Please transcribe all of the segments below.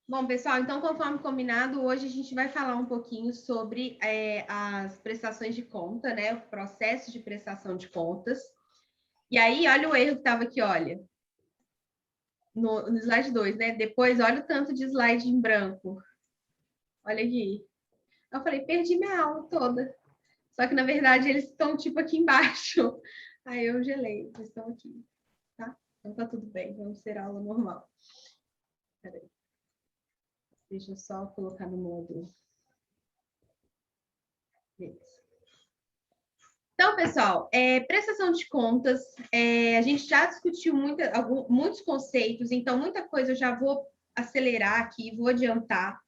Bom, pessoal, então, conforme combinado, hoje a gente vai falar um pouquinho sobre as prestações de conta, né? O processo de prestação de contas. E aí, olha o erro que estava aqui, olha, no slide 2, né? Depois, olha o tanto de slide em branco. Olha aqui. Eu falei, perdi minha aula toda. Só que, na verdade, eles estão, tipo, aqui embaixo. Aí eu gelei, eles estão aqui, tá? Então tá tudo bem, vamos ter aula normal. Peraí. Deixa eu só colocar no modo. Beleza. Então, pessoal, prestação de contas, a gente já discutiu muitos conceitos, então muita coisa eu já vou acelerar aqui, vou adiantar.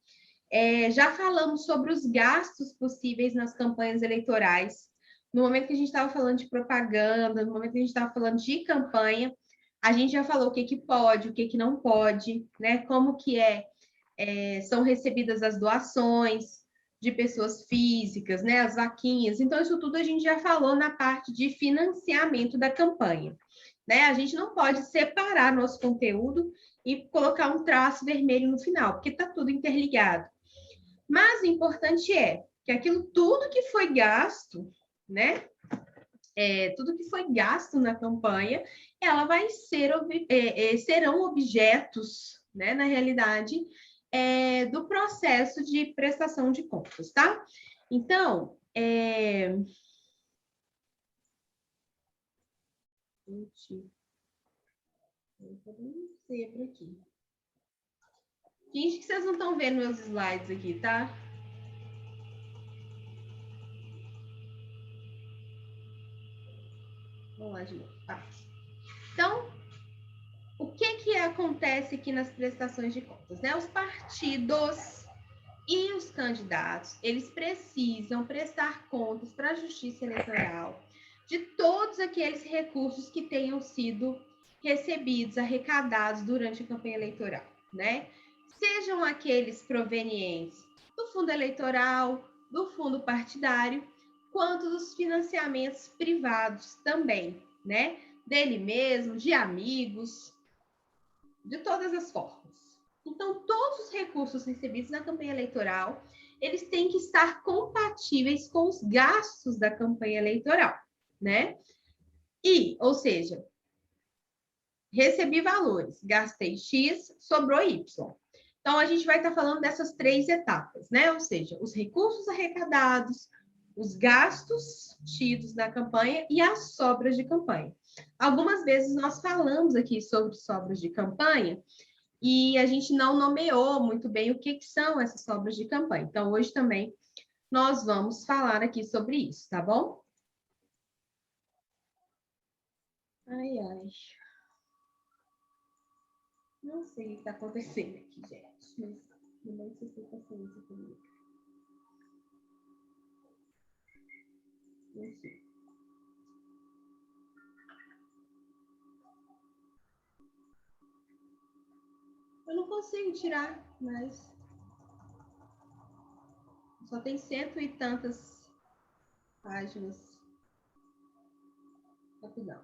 Já falamos sobre os gastos possíveis nas campanhas eleitorais. No momento que a gente estava falando de propaganda, no momento que a gente estava falando de campanha, a gente já falou o que, que pode, o que, que não pode, né? Como que são recebidas as doações de pessoas físicas, né, as vaquinhas. Então, isso tudo a gente já falou na parte de financiamento da campanha. Né? A gente não pode separar nosso conteúdo e colocar um traço vermelho no final, porque está tudo interligado. Mas o importante é que aquilo tudo que foi gasto, né? Tudo que foi gasto na campanha, ela vai serão objetos, né, na realidade, do processo de prestação de contas, tá? Então, aqui. Finge que vocês não estão vendo meus slides aqui, tá? Vamos lá de novo. Então, o que acontece aqui nas prestações de contas, né? Os partidos e os candidatos, eles precisam prestar contas para a Justiça Eleitoral de todos aqueles recursos que tenham sido recebidos, arrecadados durante a campanha eleitoral, né? Sejam aqueles provenientes do fundo eleitoral, do fundo partidário, quanto dos financiamentos privados também, né? Dele mesmo, de amigos, de todas as formas. Então, todos os recursos recebidos na campanha eleitoral, eles têm que estar compatíveis com os gastos da campanha eleitoral, né? Ou seja, recebi valores, gastei X, sobrou Y. Então, a gente vai estar falando dessas três etapas, né? Ou seja, os recursos arrecadados, os gastos tidos na campanha e as sobras de campanha. Algumas vezes nós falamos aqui sobre sobras de campanha, e a gente não nomeou muito bem o que são essas sobras de campanha. Então, hoje também nós vamos falar aqui sobre isso, tá bom? Ai, ai. Não sei o que está acontecendo aqui, gente, mas não vai ser sem paciência comigo. Não sei. Eu não consigo tirar, mas só tem 100 e tantas páginas. Rapidão.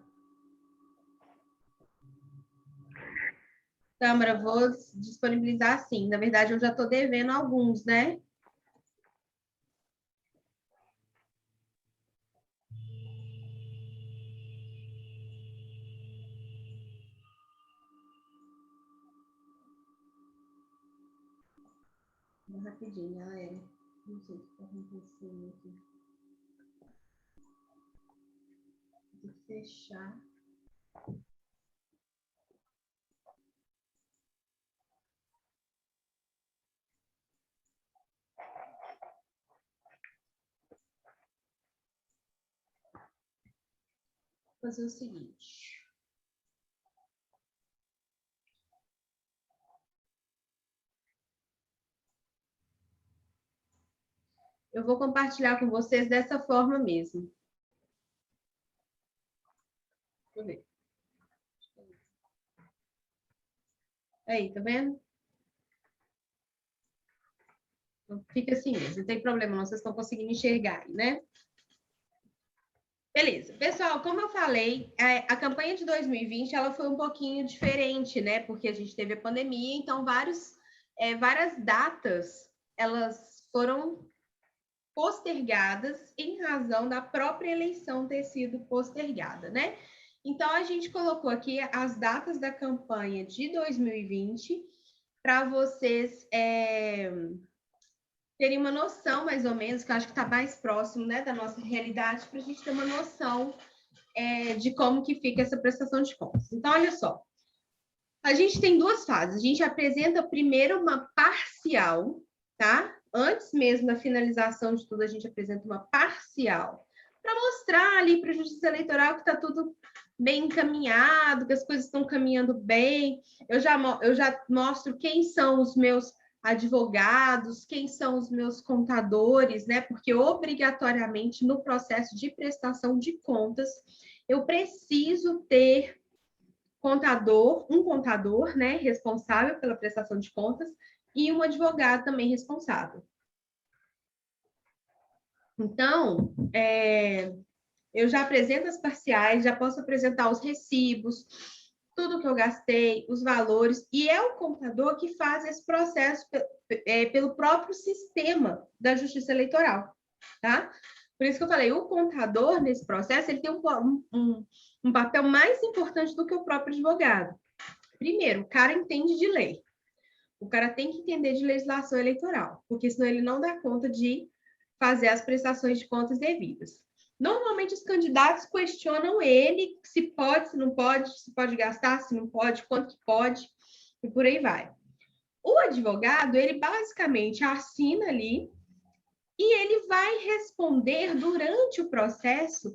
Câmara, vou disponibilizar sim. Na verdade, eu já estou devendo alguns, né? Rapidinho, galera. Não sei o que está acontecendo aqui. Vou fechar. Vou fazer o seguinte. Eu vou compartilhar com vocês dessa forma mesmo. Deixa eu ver. Aí, tá vendo? Fica assim mesmo, não tem problema, não, vocês estão conseguindo enxergar, né? Beleza. Pessoal, como eu falei, a campanha de 2020 ela foi um pouquinho diferente, né? Porque a gente teve a pandemia, então vários várias datas, elas foram postergadas em razão da própria eleição ter sido postergada, né? Então, a gente colocou aqui as datas da campanha de 2020 para vocês terem uma noção, mais ou menos, que eu acho que está mais próximo, né, da nossa realidade, para a gente ter uma noção de como que fica essa prestação de contas. Então, olha só. A gente tem duas fases. A gente apresenta primeiro uma parcial, tá? Antes mesmo da finalização de tudo, a gente apresenta uma parcial para mostrar ali para a Justiça Eleitoral que está tudo bem encaminhado, que as coisas estão caminhando bem. Eu já mostro quem são os meus advogados, quem são os meus contadores, né? Porque obrigatoriamente no processo de prestação de contas eu preciso ter um contador, né, responsável pela prestação de contas, e um advogado também responsável. Então, eu já apresento as parciais, já posso apresentar os recibos, tudo que eu gastei, os valores, e é o contador que faz esse processo pelo próprio sistema da Justiça Eleitoral, tá? Por isso que eu falei, o contador, nesse processo, ele tem um papel mais importante do que o próprio advogado. Primeiro, o cara entende de lei. O cara tem que entender de legislação eleitoral, porque senão ele não dá conta de fazer as prestações de contas devidas. Normalmente, os candidatos questionam ele se pode, se pode gastar, se não pode, quanto que pode, e por aí vai. O advogado, ele basicamente assina ali e ele vai responder durante o processo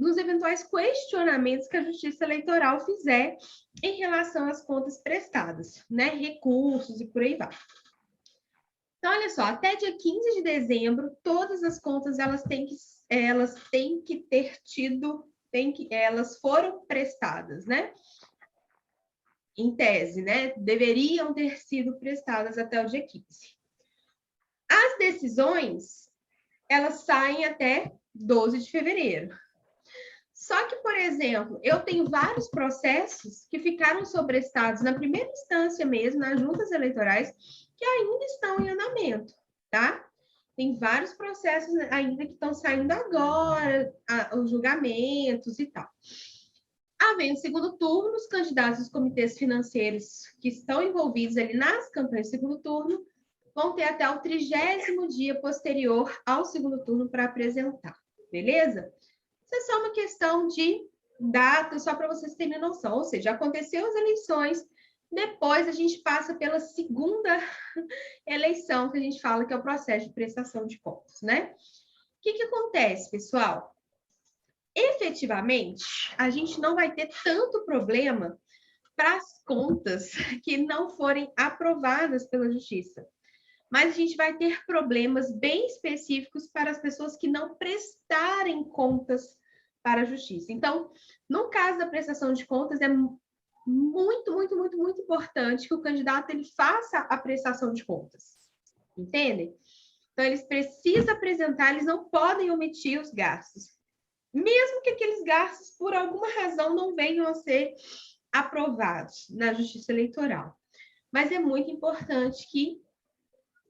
nos eventuais questionamentos que a Justiça Eleitoral fizer em relação às contas prestadas, né? Recursos e por aí vai. Então, olha só, até dia 15 de dezembro, todas as contas elas têm que ter tido, elas foram prestadas, né? Em tese, né? Deveriam ter sido prestadas até o dia 15. As decisões, elas saem até 12 de fevereiro. Só que, por exemplo, eu tenho vários processos que ficaram sobrestados na primeira instância mesmo, nas juntas eleitorais, que ainda estão em andamento, tá? Tem vários processos ainda que estão saindo agora, os julgamentos e tal. Havendo segundo turno, os candidatos dos comitês financeiros que estão envolvidos ali nas campanhas de segundo turno vão ter até o 30º dia posterior ao segundo turno para apresentar, beleza? Isso é só uma questão de data, só para vocês terem noção. Ou seja, aconteceu as eleições, depois a gente passa pela segunda eleição, que a gente fala que é o processo de prestação de contas, né? O que acontece, pessoal? Efetivamente, a gente não vai ter tanto problema para as contas que não forem aprovadas pela Justiça. Mas a gente vai ter problemas bem específicos para as pessoas que não prestarem contas para a Justiça. Então, no caso da prestação de contas, é muito importante que o candidato ele faça a prestação de contas. Entendem? Então, eles precisam apresentar, eles não podem omitir os gastos. Mesmo que aqueles gastos, por alguma razão, não venham a ser aprovados na Justiça Eleitoral. Mas é muito importante que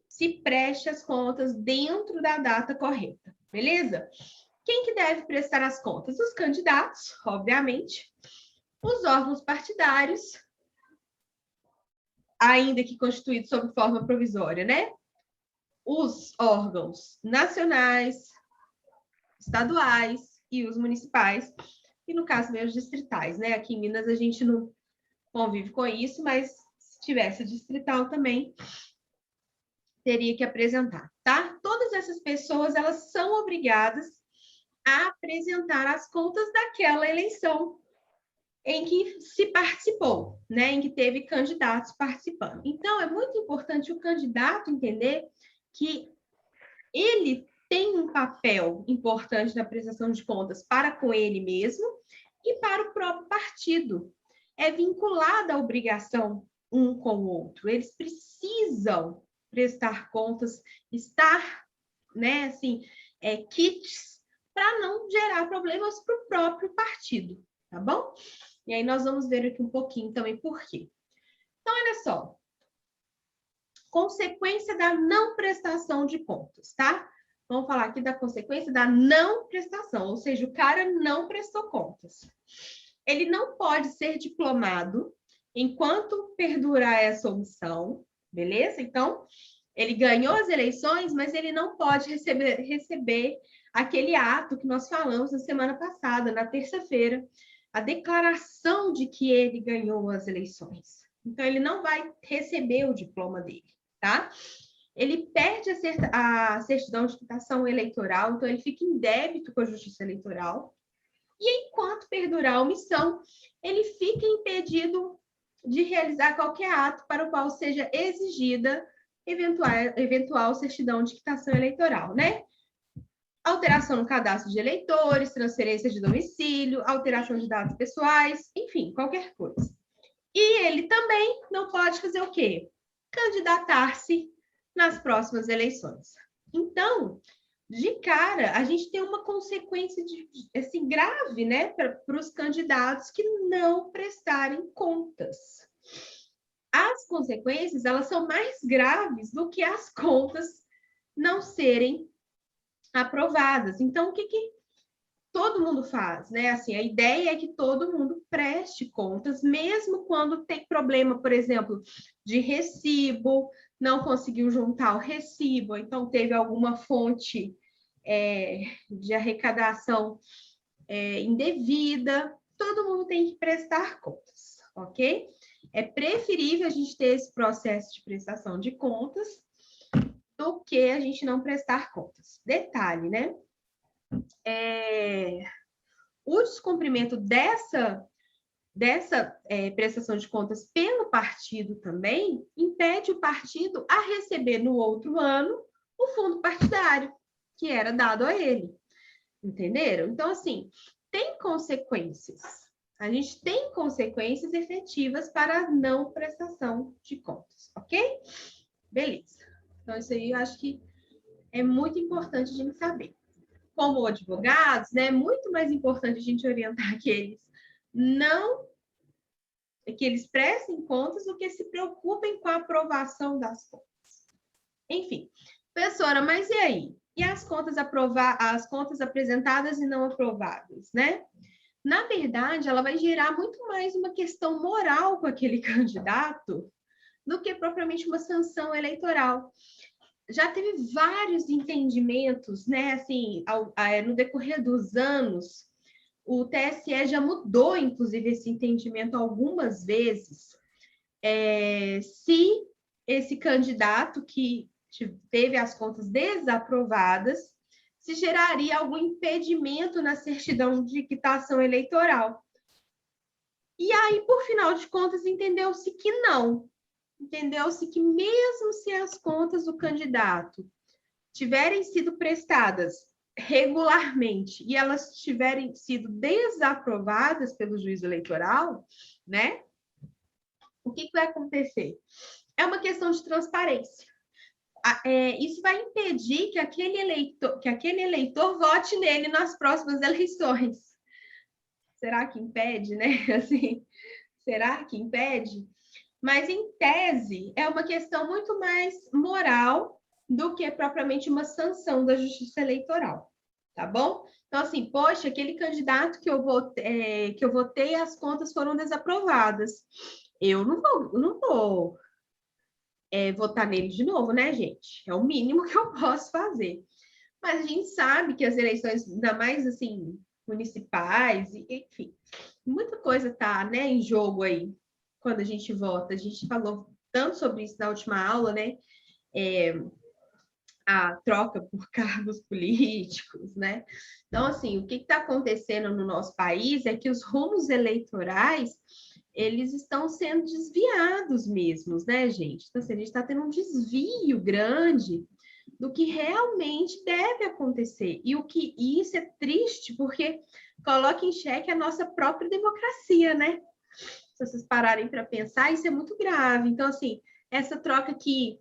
se preste as contas dentro da data correta, beleza? Quem que deve prestar as contas? Os candidatos, obviamente, os órgãos partidários, ainda que constituídos sob forma provisória, né? Os órgãos nacionais, estaduais e os municipais, e no caso meus distritais, né? Aqui em Minas a gente não convive com isso, mas se tivesse distrital também, teria que apresentar, tá? Todas essas pessoas, elas são obrigadas a apresentar as contas daquela eleição em que se participou, né? Em que teve candidatos participando. Então, é muito importante o candidato entender que ele tem um papel importante na prestação de contas para com ele mesmo e para o próprio partido. É vinculada a obrigação um com o outro. Eles precisam prestar contas, estar, né, assim, kits para não gerar problemas para o próprio partido, tá bom? E aí nós vamos ver aqui um pouquinho também por quê. Então, olha só, Consequência da não prestação de contas, tá? Vamos falar aqui da consequência da não prestação, ou seja, o cara não prestou contas. Ele não pode ser diplomado enquanto perdurar essa omissão, beleza? Então, ele ganhou as eleições, mas ele não pode receber aquele ato que nós falamos na semana passada, na terça-feira, a declaração de que ele ganhou as eleições. Então, ele não vai receber o diploma dele, tá? Ele perde a certidão de quitação eleitoral, então ele fica em débito com a Justiça Eleitoral. E enquanto perdurar a omissão, ele fica impedido de realizar qualquer ato para o qual seja exigida eventual certidão de quitação eleitoral, né? Alteração no cadastro de eleitores, transferência de domicílio, alteração de dados pessoais, enfim, qualquer coisa. E ele também não pode fazer o quê? Candidatar-se nas próximas eleições. Então, de cara, a gente tem uma consequência assim, grave, né, para os candidatos que não prestarem contas. As consequências, elas são mais graves do que as contas não serem aprovadas. Então, o que todo mundo faz, né? Assim, a ideia é que todo mundo preste contas, mesmo quando tem problema, por exemplo, de recibo, não conseguiu juntar o recibo, então teve alguma fonte de arrecadação indevida, todo mundo tem que prestar contas, ok? É preferível a gente ter esse processo de prestação de contas do que a gente não prestar contas. Detalhe, né? O descumprimento dessa prestação de contas pelo partido também impede o partido a receber no outro ano o fundo partidário que era dado a ele. Entenderam? Então, assim, tem consequências. A gente tem consequências efetivas para a não prestação de contas, ok? Beleza. Então, isso aí eu acho que é muito importante a gente saber. Como advogados, né, é muito mais importante a gente orientar que eles prestem contas do que se preocupem com a aprovação das contas. Enfim, professora, mas e aí? E as contas apresentadas e não aprovadas, né? Na verdade, ela vai gerar muito mais uma questão moral com aquele candidato do que propriamente uma sanção eleitoral. Já teve vários entendimentos, né? Assim, no decorrer dos anos, o TSE já mudou, inclusive, esse entendimento algumas vezes. Se esse candidato que teve as contas desaprovadas, se geraria algum impedimento na certidão de quitação eleitoral. E aí, por final de contas, entendeu-se que não. Entendeu-se que mesmo se as contas do candidato tiverem sido prestadas regularmente e elas tiverem sido desaprovadas pelo juiz eleitoral, né? O que vai acontecer? É uma questão de transparência. Isso vai impedir que aquele eleitor vote nele nas próximas eleições. Será que impede, né? Assim, será que impede? Mas, em tese, é uma questão muito mais moral do que propriamente uma sanção da Justiça Eleitoral, tá bom? Então, assim, poxa, aquele candidato que eu votei, as contas foram desaprovadas. Eu não vou votar nele de novo, né, gente? É o mínimo que eu posso fazer. Mas a gente sabe que as eleições, ainda mais assim, municipais, enfim, muita coisa tá, né, em jogo aí quando a gente vota. A gente falou tanto sobre isso na última aula, né? A troca por cargos políticos, né? Então, assim, o que está acontecendo no nosso país é que os rumos eleitorais eles estão sendo desviados mesmos, né, gente? Então, assim, a gente está tendo um desvio grande do que realmente deve acontecer. E isso é triste porque coloca em xeque a nossa própria democracia, né? Se vocês pararem para pensar, isso é muito grave. Então, assim, essa troca que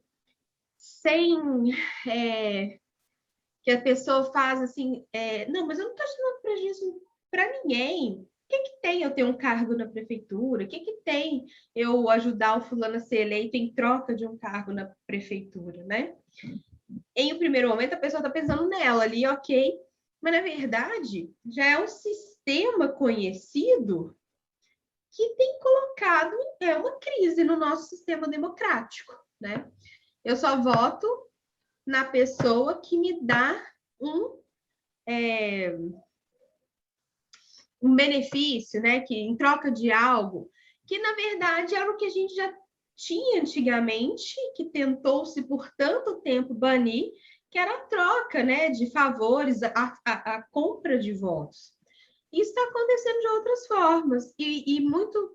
que a pessoa faz assim, não, mas eu não estou dando prejuízo para ninguém. que tem eu ter um cargo na prefeitura? O que tem eu ajudar o fulano a ser eleito em troca de um cargo na prefeitura, né? Em um primeiro momento, a pessoa está pensando nela ali, ok, mas na verdade já é um sistema conhecido que tem colocado uma crise no nosso sistema democrático, né? Eu só voto na pessoa que me dá um benefício, né? Que em troca de algo, que na verdade era o que a gente já tinha antigamente, que tentou-se por tanto tempo banir, que era a troca, né? De favores, a compra de votos. Isso está acontecendo de outras formas e muito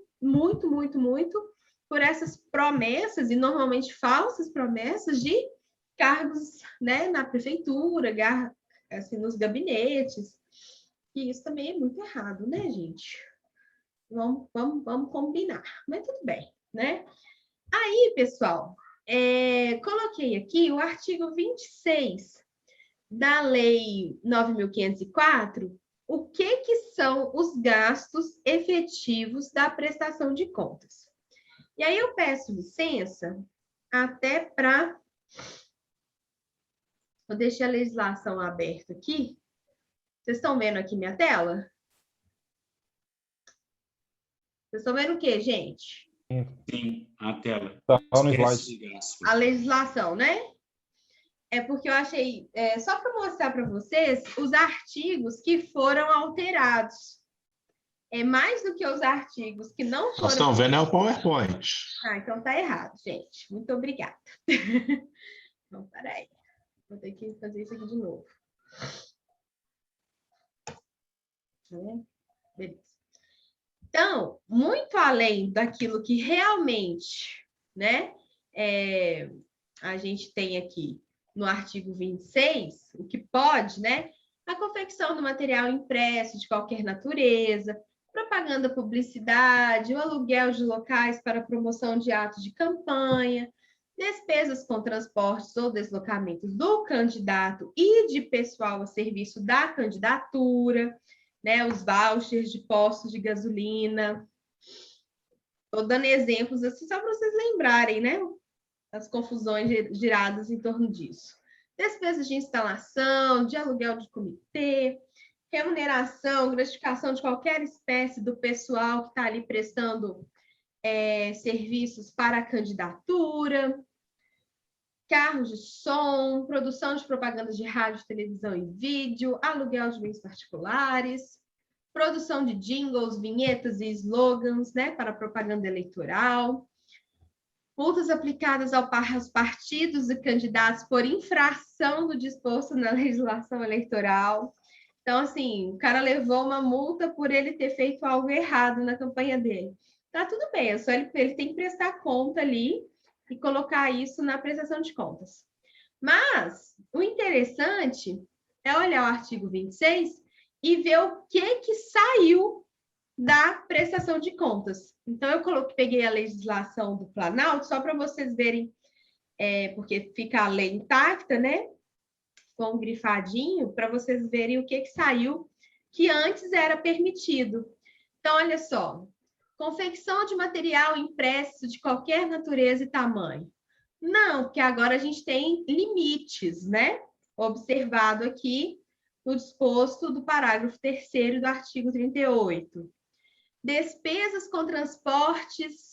por essas promessas e normalmente falsas promessas de cargos, né, na prefeitura, assim, nos gabinetes. E isso também é muito errado, né, gente? Vamos combinar. Mas tudo bem, né? Aí, pessoal, coloquei aqui o artigo 26 da Lei 9.504, o que são os gastos efetivos da prestação de contas. E aí eu peço licença até para... Eu deixei a legislação aberta aqui. Vocês estão vendo aqui minha tela? Vocês estão vendo o quê, gente? Sim, a tela. Tá no slide. A legislação, né? É porque eu achei, só para mostrar para vocês, os artigos que foram alterados. É mais do que os artigos que não foram... Nós estamos vendo é o PowerPoint. Ah, então tá errado, gente. Muito obrigada. Então, peraí. Vou ter que fazer isso aqui de novo. Beleza. Então, muito além daquilo que realmente, né, a gente tem aqui no artigo 26, o que pode, né, a confecção do material impresso de qualquer natureza, propaganda, publicidade, o aluguel de locais para promoção de atos de campanha, despesas com transportes ou deslocamentos do candidato e de pessoal a serviço da candidatura, né, os vouchers de postos de gasolina. Estou dando exemplos assim só para vocês lembrarem, né, as confusões geradas em torno disso. Despesas de instalação, de aluguel de comitê, remuneração, gratificação de qualquer espécie do pessoal que está ali prestando serviços para a candidatura, carros de som, produção de propagandas de rádio, televisão e vídeo, aluguel de bens particulares, produção de jingles, vinhetas e slogans, né, para propaganda eleitoral, multas aplicadas aos partidos e candidatos por infração do disposto na legislação eleitoral. Então, assim, o cara levou uma multa por ele ter feito algo errado na campanha dele. Tá tudo bem, é só ele tem que prestar conta ali e colocar isso na prestação de contas. Mas o interessante é olhar o artigo 26 e ver o que saiu da prestação de contas. Então, eu peguei a legislação do Planalto só para vocês verem, porque fica a lei intacta, né? Com um grifadinho, para vocês verem o que saiu que antes era permitido. Então, olha só. Confecção de material impresso de qualquer natureza e tamanho. Não, porque agora a gente tem limites, né? Observado aqui no disposto do parágrafo 3º do artigo 38. Despesas com transportes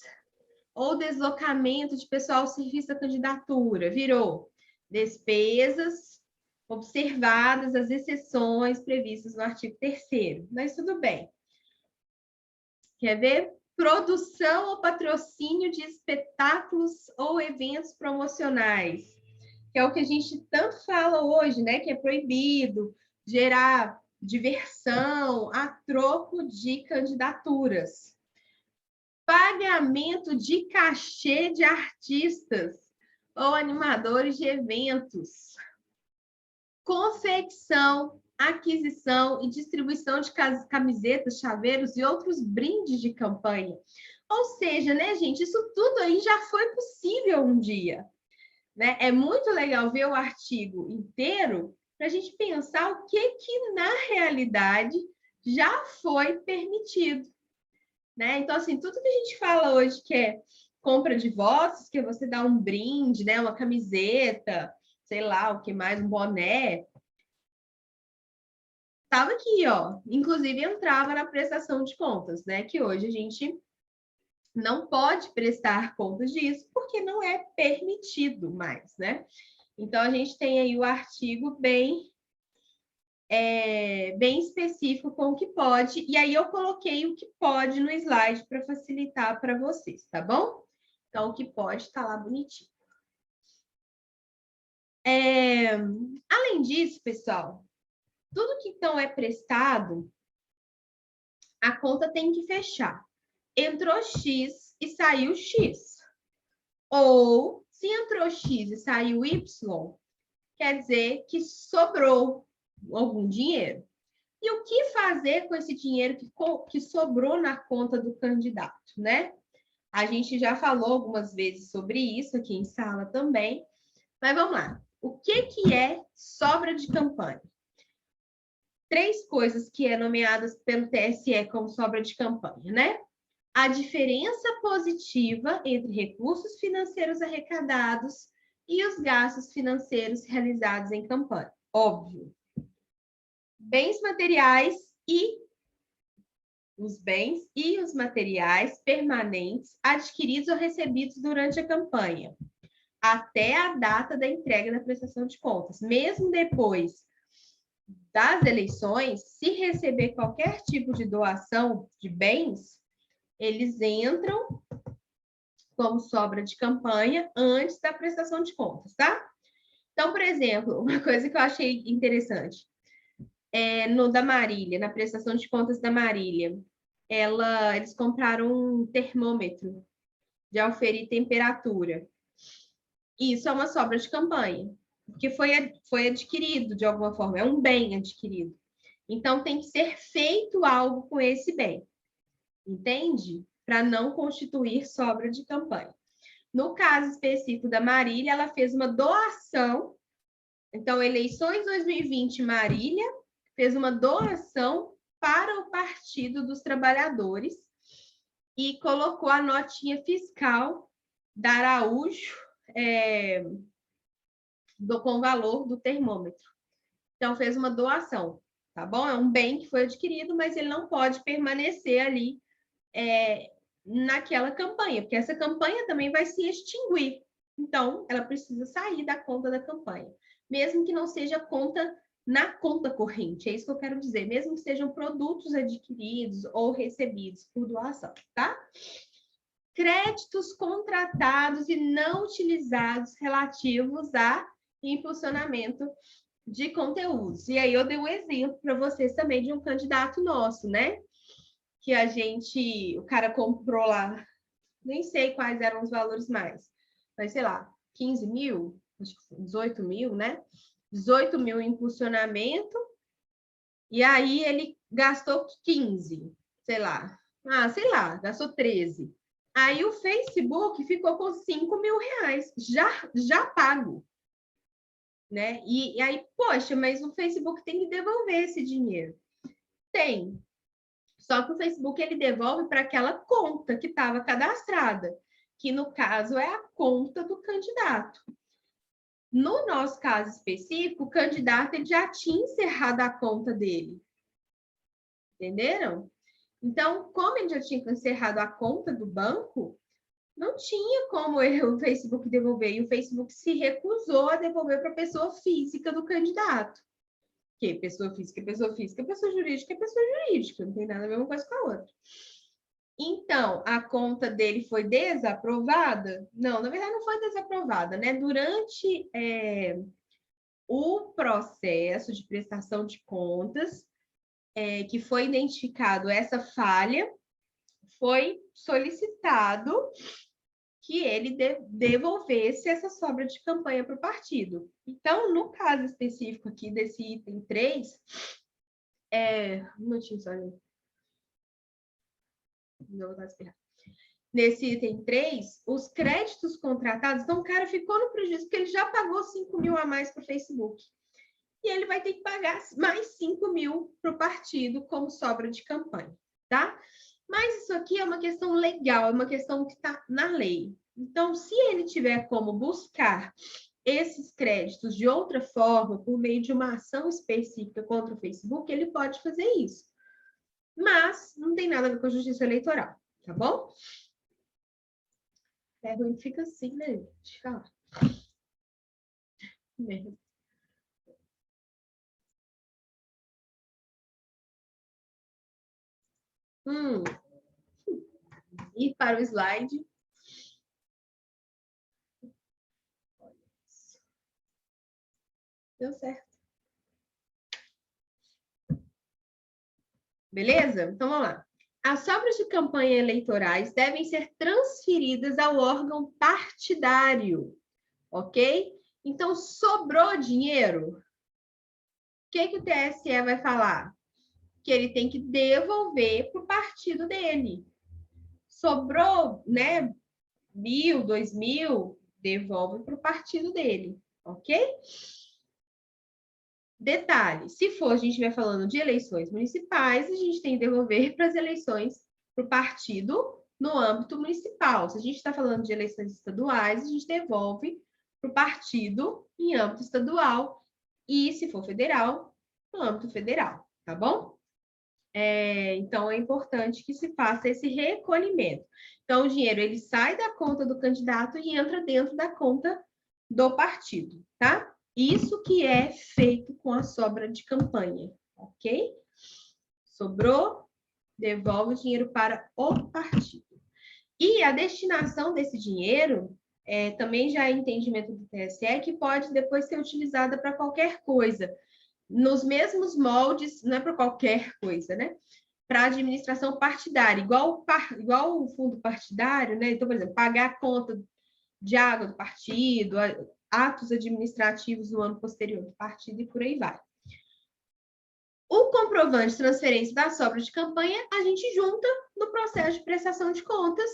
ou deslocamento de pessoal ao serviço da candidatura. Virou despesas observadas as exceções previstas no artigo 3º. Mas tudo bem. Quer ver? Produção ou patrocínio de espetáculos ou eventos promocionais, que é o que a gente tanto fala hoje, né? Que é proibido gerar diversão a troco de candidaturas. Pagamento de cachê de artistas ou animadores de eventos. Confecção, aquisição e distribuição de camisetas, chaveiros e outros brindes de campanha. Ou seja, né, gente, isso tudo aí já foi possível um dia, né? É muito legal ver o artigo inteiro para a gente pensar o que na realidade já foi permitido, né? Então, assim, tudo que a gente fala hoje que é compra de votos, que é você dar um brinde, né? Uma camiseta, sei lá, o que mais, um boné. Estava aqui, ó. Inclusive, entrava na prestação de contas, né? Que hoje a gente não pode prestar contas disso, porque não é permitido mais, né? Então, a gente tem aí o artigo bem específico com o que pode, e aí eu coloquei o que pode no slide para facilitar para vocês, tá bom? Então, o que pode está lá bonitinho. Além disso, pessoal, tudo que então é prestado, a conta tem que fechar. Entrou X e saiu X. Ou, se entrou X e saiu Y, quer dizer que sobrou algum dinheiro. E o que fazer com esse dinheiro que sobrou na conta do candidato, né? A gente já falou algumas vezes sobre isso aqui em sala também, mas vamos lá. O que é sobra de campanha? 3 coisas que é nomeadas pelo TSE como sobra de campanha, né? A diferença positiva entre recursos financeiros arrecadados e os gastos financeiros realizados em campanha. Óbvio. Bens materiais e os bens e os materiais permanentes adquiridos ou recebidos durante a campanha, até a data da entrega da prestação de contas. Mesmo depois das eleições, se receber qualquer tipo de doação de bens, eles entram como sobra de campanha antes da prestação de contas, tá? Então, por exemplo, uma coisa que eu achei interessante, no da Marília, na prestação de contas da Marília, eles compraram um termômetro de aferir temperatura. Isso é uma sobra de campanha, porque foi adquirido de alguma forma, é um bem adquirido. Então, tem que ser feito algo com esse bem, entende? Para não constituir sobra de campanha. No caso específico da Marília, ela fez uma doação. Então, eleições 2020, Marília fez uma doação para o Partido dos Trabalhadores e colocou a notinha fiscal da Araújo com o valor do termômetro. Então, fez uma doação, tá bom? É um bem que foi adquirido, mas ele não pode permanecer ali naquela campanha, porque essa campanha também vai se extinguir. Então, ela precisa sair da conta da campanha, mesmo que não seja conta na conta corrente, é isso que eu quero dizer, mesmo que sejam produtos adquiridos ou recebidos por doação, tá? Créditos contratados e não utilizados relativos a impulsionamento de conteúdos. E aí eu dei um exemplo para vocês também de um candidato nosso, né? Que o cara comprou lá, nem sei quais eram os valores mais, mas sei lá, 15 mil, acho que 18 mil, né? 18 mil em impulsionamento, e aí ele gastou 15, sei lá. Sei lá, gastou 13. Aí o Facebook ficou com 5 mil reais, já pago. Né? E aí, poxa, mas o Facebook tem que devolver esse dinheiro. Tem. Só que o Facebook ele devolve para aquela conta que estava cadastrada, que no caso é a conta do candidato. No nosso caso específico, o candidato ele já tinha encerrado a conta dele. Entenderam? Então, como ele já tinha encerrado a conta do banco, não tinha como o Facebook devolver. E o Facebook se recusou a devolver para a pessoa física do candidato. Que pessoa física é pessoa física, pessoa jurídica é pessoa jurídica. Não tem nada a ver uma coisa com a outra. Então, a conta dele foi desaprovada? Não, na verdade não foi desaprovada, né? Durante o processo de prestação de contas, que foi identificado essa falha, foi solicitado que ele devolvesse essa sobra de campanha para o partido. Então, no caso específico aqui desse item 3, um minutinho só, gente. Não vou esperar. Nesse item 3, os créditos contratados, então o cara ficou no prejuízo porque ele já pagou 5 mil a mais para o Facebook. e ele vai ter que pagar mais 5 mil para o partido como sobra de campanha, tá? Mas isso aqui é uma questão legal, é uma questão que está na lei. Então, se ele tiver como buscar esses créditos de outra forma, por meio de uma ação específica contra o Facebook, ele pode fazer isso. Mas não tem nada a ver com a justiça eleitoral, tá bom? É ruim que fica assim, né, gente? Calma. Ir para o slide. Deu certo. Beleza? Então, vamos lá. As sobras de campanha eleitorais devem ser transferidas ao órgão partidário, ok? Então, sobrou dinheiro? O que o TSE vai falar? Que ele tem que devolver para o partido dele. Sobrou, né? 1.000, 2.000, devolve para o partido dele, ok? Detalhe, se for a gente estiver falando de eleições municipais, a gente tem que devolver para as eleições para o partido no âmbito municipal. Se a gente está falando de eleições estaduais, a gente devolve para o partido em âmbito estadual e, se for federal, no âmbito federal, tá bom? Então, é importante que se faça esse recolhimento. Então, o dinheiro ele sai da conta do candidato e entra dentro da conta do partido, tá? Isso que é feito com a sobra de campanha, ok? Sobrou, devolve o dinheiro para o partido. E a destinação desse dinheiro também já é entendimento do TSE que pode depois ser utilizada para qualquer coisa, nos mesmos moldes, não é para qualquer coisa, né? Para administração partidária, igual o fundo partidário, né? Então, por exemplo, pagar a conta de água do partido, atos administrativos no ano posterior do partido e por aí vai. O comprovante de transferência da sobra de campanha, a gente junta no processo de prestação de contas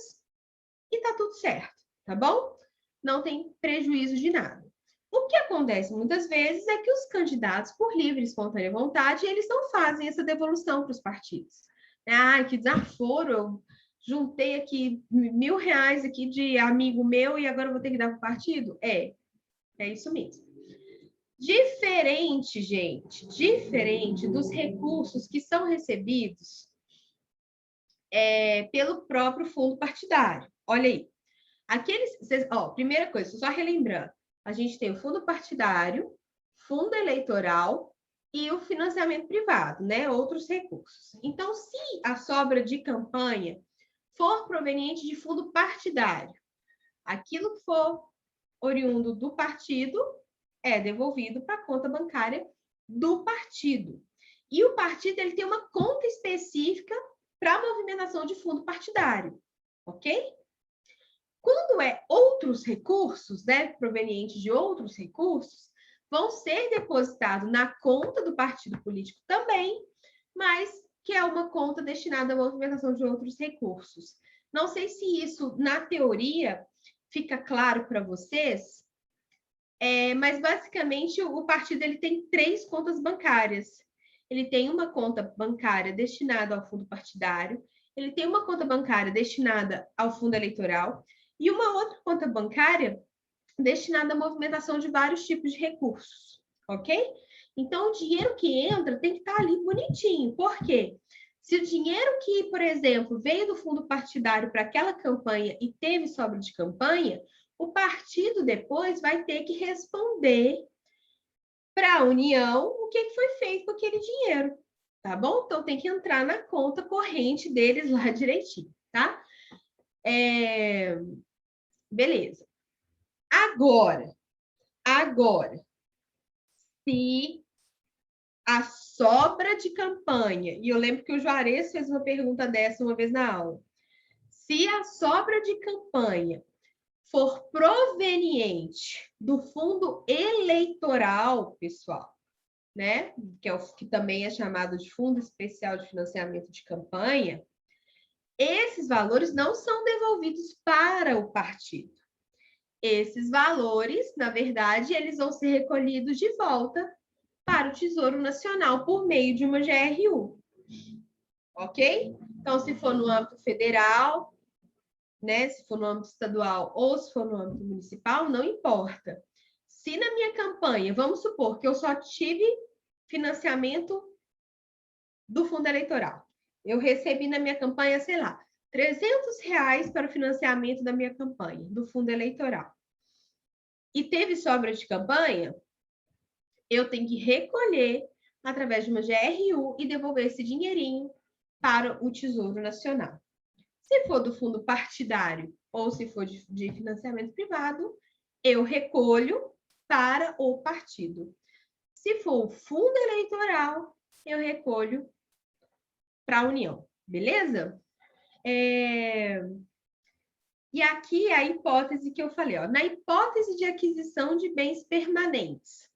e tá tudo certo, tá bom? Não tem prejuízo de nada. O que acontece muitas vezes é que os candidatos, por livre e espontânea vontade, eles não fazem essa devolução para os partidos. Ah, que desaforo, eu juntei aqui R$1.000 aqui de amigo meu e agora eu vou ter que dar para o partido? É isso mesmo. Diferente, gente, diferente dos recursos que são recebidos pelo próprio fundo partidário. Olha aí. Primeira coisa, só relembrando, a gente tem o fundo partidário, fundo eleitoral e o financiamento privado, né? Outros recursos. Então, se a sobra de campanha for proveniente de fundo partidário, aquilo que for oriundo do partido é devolvido para a conta bancária do partido. E o partido ele tem uma conta específica para a movimentação de fundo partidário, ok? Quando outros recursos, né, provenientes de outros recursos, vão ser depositados na conta do partido político também, mas que é uma conta destinada à movimentação de outros recursos. Não sei se isso, na teoria, fica claro para vocês, mas basicamente o partido ele tem 3 contas bancárias. Ele tem uma conta bancária destinada ao fundo partidário, ele tem uma conta bancária destinada ao fundo eleitoral e uma outra conta bancária destinada à movimentação de vários tipos de recursos, ok? Então, o dinheiro que entra tem que estar ali bonitinho. Por quê? Se o dinheiro que, por exemplo, veio do fundo partidário para aquela campanha e teve sobra de campanha, o partido depois vai ter que responder para a União o que foi feito com aquele dinheiro, tá bom? Então, tem que entrar na conta corrente deles lá direitinho, tá? Beleza. Agora, se a sobra de campanha, e eu lembro que o Juarez fez uma pergunta dessa uma vez na aula, se a sobra de campanha for proveniente do fundo eleitoral, pessoal, né, que também é chamado de Fundo Especial de Financiamento de Campanha, esses valores não são devolvidos para o partido. Esses valores, na verdade, eles vão ser recolhidos de volta para o Tesouro Nacional por meio de uma GRU. Ok? Então, se for no âmbito federal, né, se for no âmbito estadual ou se for no âmbito municipal, não importa. Se na minha campanha, vamos supor que eu só tive financiamento do fundo eleitoral. Eu recebi na minha campanha, sei lá, R$300 para o financiamento da minha campanha, do fundo eleitoral. E teve sobra de campanha, eu tenho que recolher através de uma GRU e devolver esse dinheirinho para o Tesouro Nacional. Se for do fundo partidário ou se for de financiamento privado, eu recolho para o partido. Se for o fundo eleitoral, eu recolho para a União, beleza? E aqui é a hipótese que eu falei, ó, na hipótese de aquisição de bens permanentes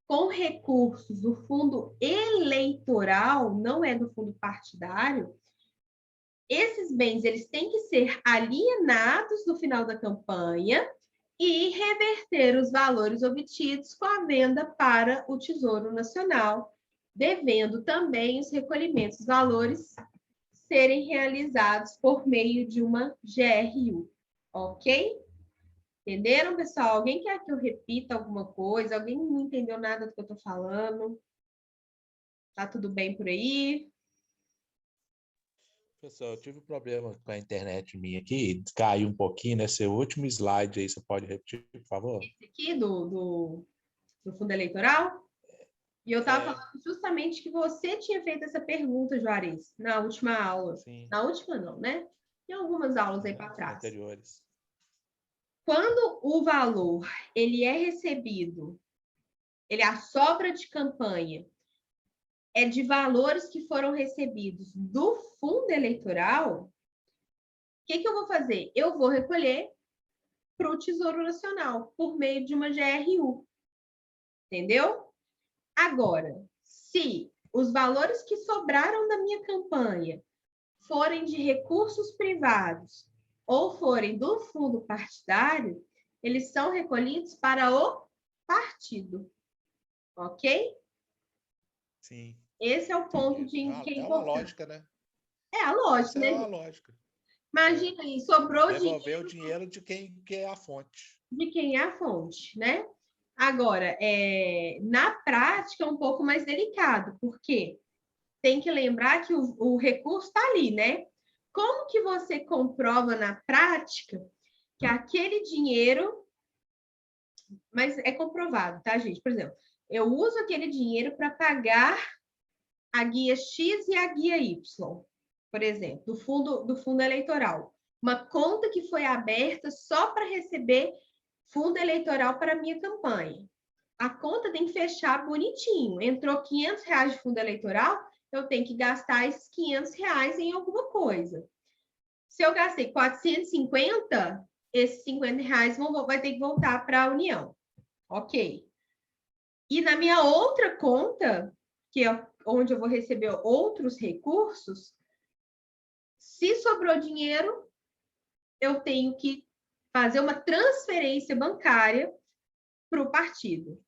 com recursos do fundo eleitoral, não é do fundo partidário, esses bens eles têm que ser alienados no final da campanha e reverter os valores obtidos com a venda para o Tesouro Nacional, devendo também os recolhimentos dos valores serem realizados por meio de uma GRU, ok? Entenderam, pessoal? Alguém quer que eu repita alguma coisa? Alguém não entendeu nada do que eu estou falando? Tá tudo bem por aí? Pessoal, eu tive um problema com a internet minha aqui, caiu um pouquinho nesse último slide aí, você pode repetir, por favor? Esse aqui do fundo eleitoral? E eu estava falando justamente que você tinha feito essa pergunta, Juarez, na última aula. Sim. Na última não, né? Em algumas aulas aí para trás. Anteriores. Quando o valor ele é recebido, a sobra de campanha é de valores que foram recebidos do fundo eleitoral, o que eu vou fazer? Eu vou recolher para o Tesouro Nacional por meio de uma GRU. Entendeu? Agora, se os valores que sobraram da minha campanha forem de recursos privados ou forem do fundo partidário, eles são recolhidos para o partido. Ok? Sim. Esse é o ponto que é importante. É uma lógica, né? É a lógica, Essa né? é uma lógica. Imagina aí, sobrou devolver o dinheiro de quem é a fonte. De quem é a fonte, né? Agora, na prática é um pouco mais delicado, porque tem que lembrar que o recurso está ali, né? Como que você comprova na prática que aquele dinheiro... Mas é comprovado, tá, gente? Por exemplo, eu uso aquele dinheiro para pagar a guia X e a guia Y, por exemplo, do fundo eleitoral. Uma conta que foi aberta só para receber fundo eleitoral para a minha campanha. A conta tem que fechar bonitinho. Entrou R$500 de fundo eleitoral, eu tenho que gastar esses R$500 em alguma coisa. Se eu gastei 450, esses R$50 vai ter que voltar para a União. Ok. E na minha outra conta, que é onde eu vou receber outros recursos, se sobrou dinheiro, eu tenho que fazer uma transferência bancária para o partido.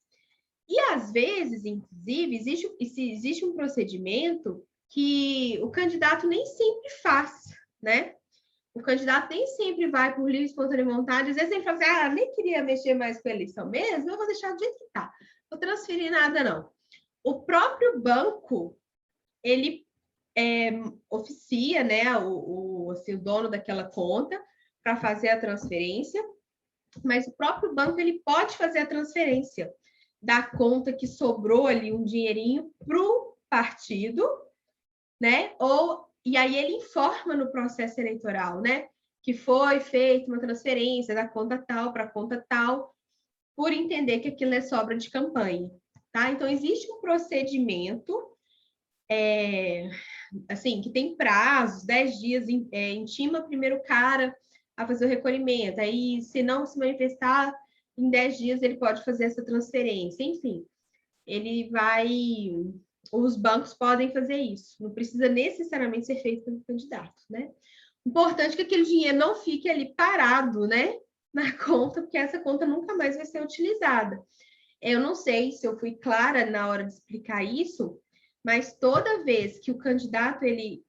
E, às vezes, inclusive, existe um procedimento que o candidato nem sempre faz, né? O candidato nem sempre vai por livre e espontânea vontade. Às vezes ele fala assim, nem queria mexer mais com a eleição mesmo, eu vou deixar do jeito que tá. Não vou transferir nada, não. O próprio banco, ele oficia, né, assim, o dono daquela conta para fazer a transferência, mas o próprio banco ele pode fazer a transferência da conta que sobrou ali um dinheirinho para o partido, né? E aí ele informa no processo eleitoral, né? Que foi feita uma transferência da conta tal para a conta tal, por entender que aquilo é sobra de campanha, tá? Então, existe um procedimento, assim, que tem prazos, 10 dias, intima primeiro o cara a fazer o recolhimento, aí, se não se manifestar, em 10 dias ele pode fazer essa transferência, enfim. Os bancos podem fazer isso, não precisa necessariamente ser feito pelo candidato, né? Importante que aquele dinheiro não fique ali parado, né, na conta, porque essa conta nunca mais vai ser utilizada. Eu não sei se eu fui clara na hora de explicar isso, mas toda vez que o candidato ele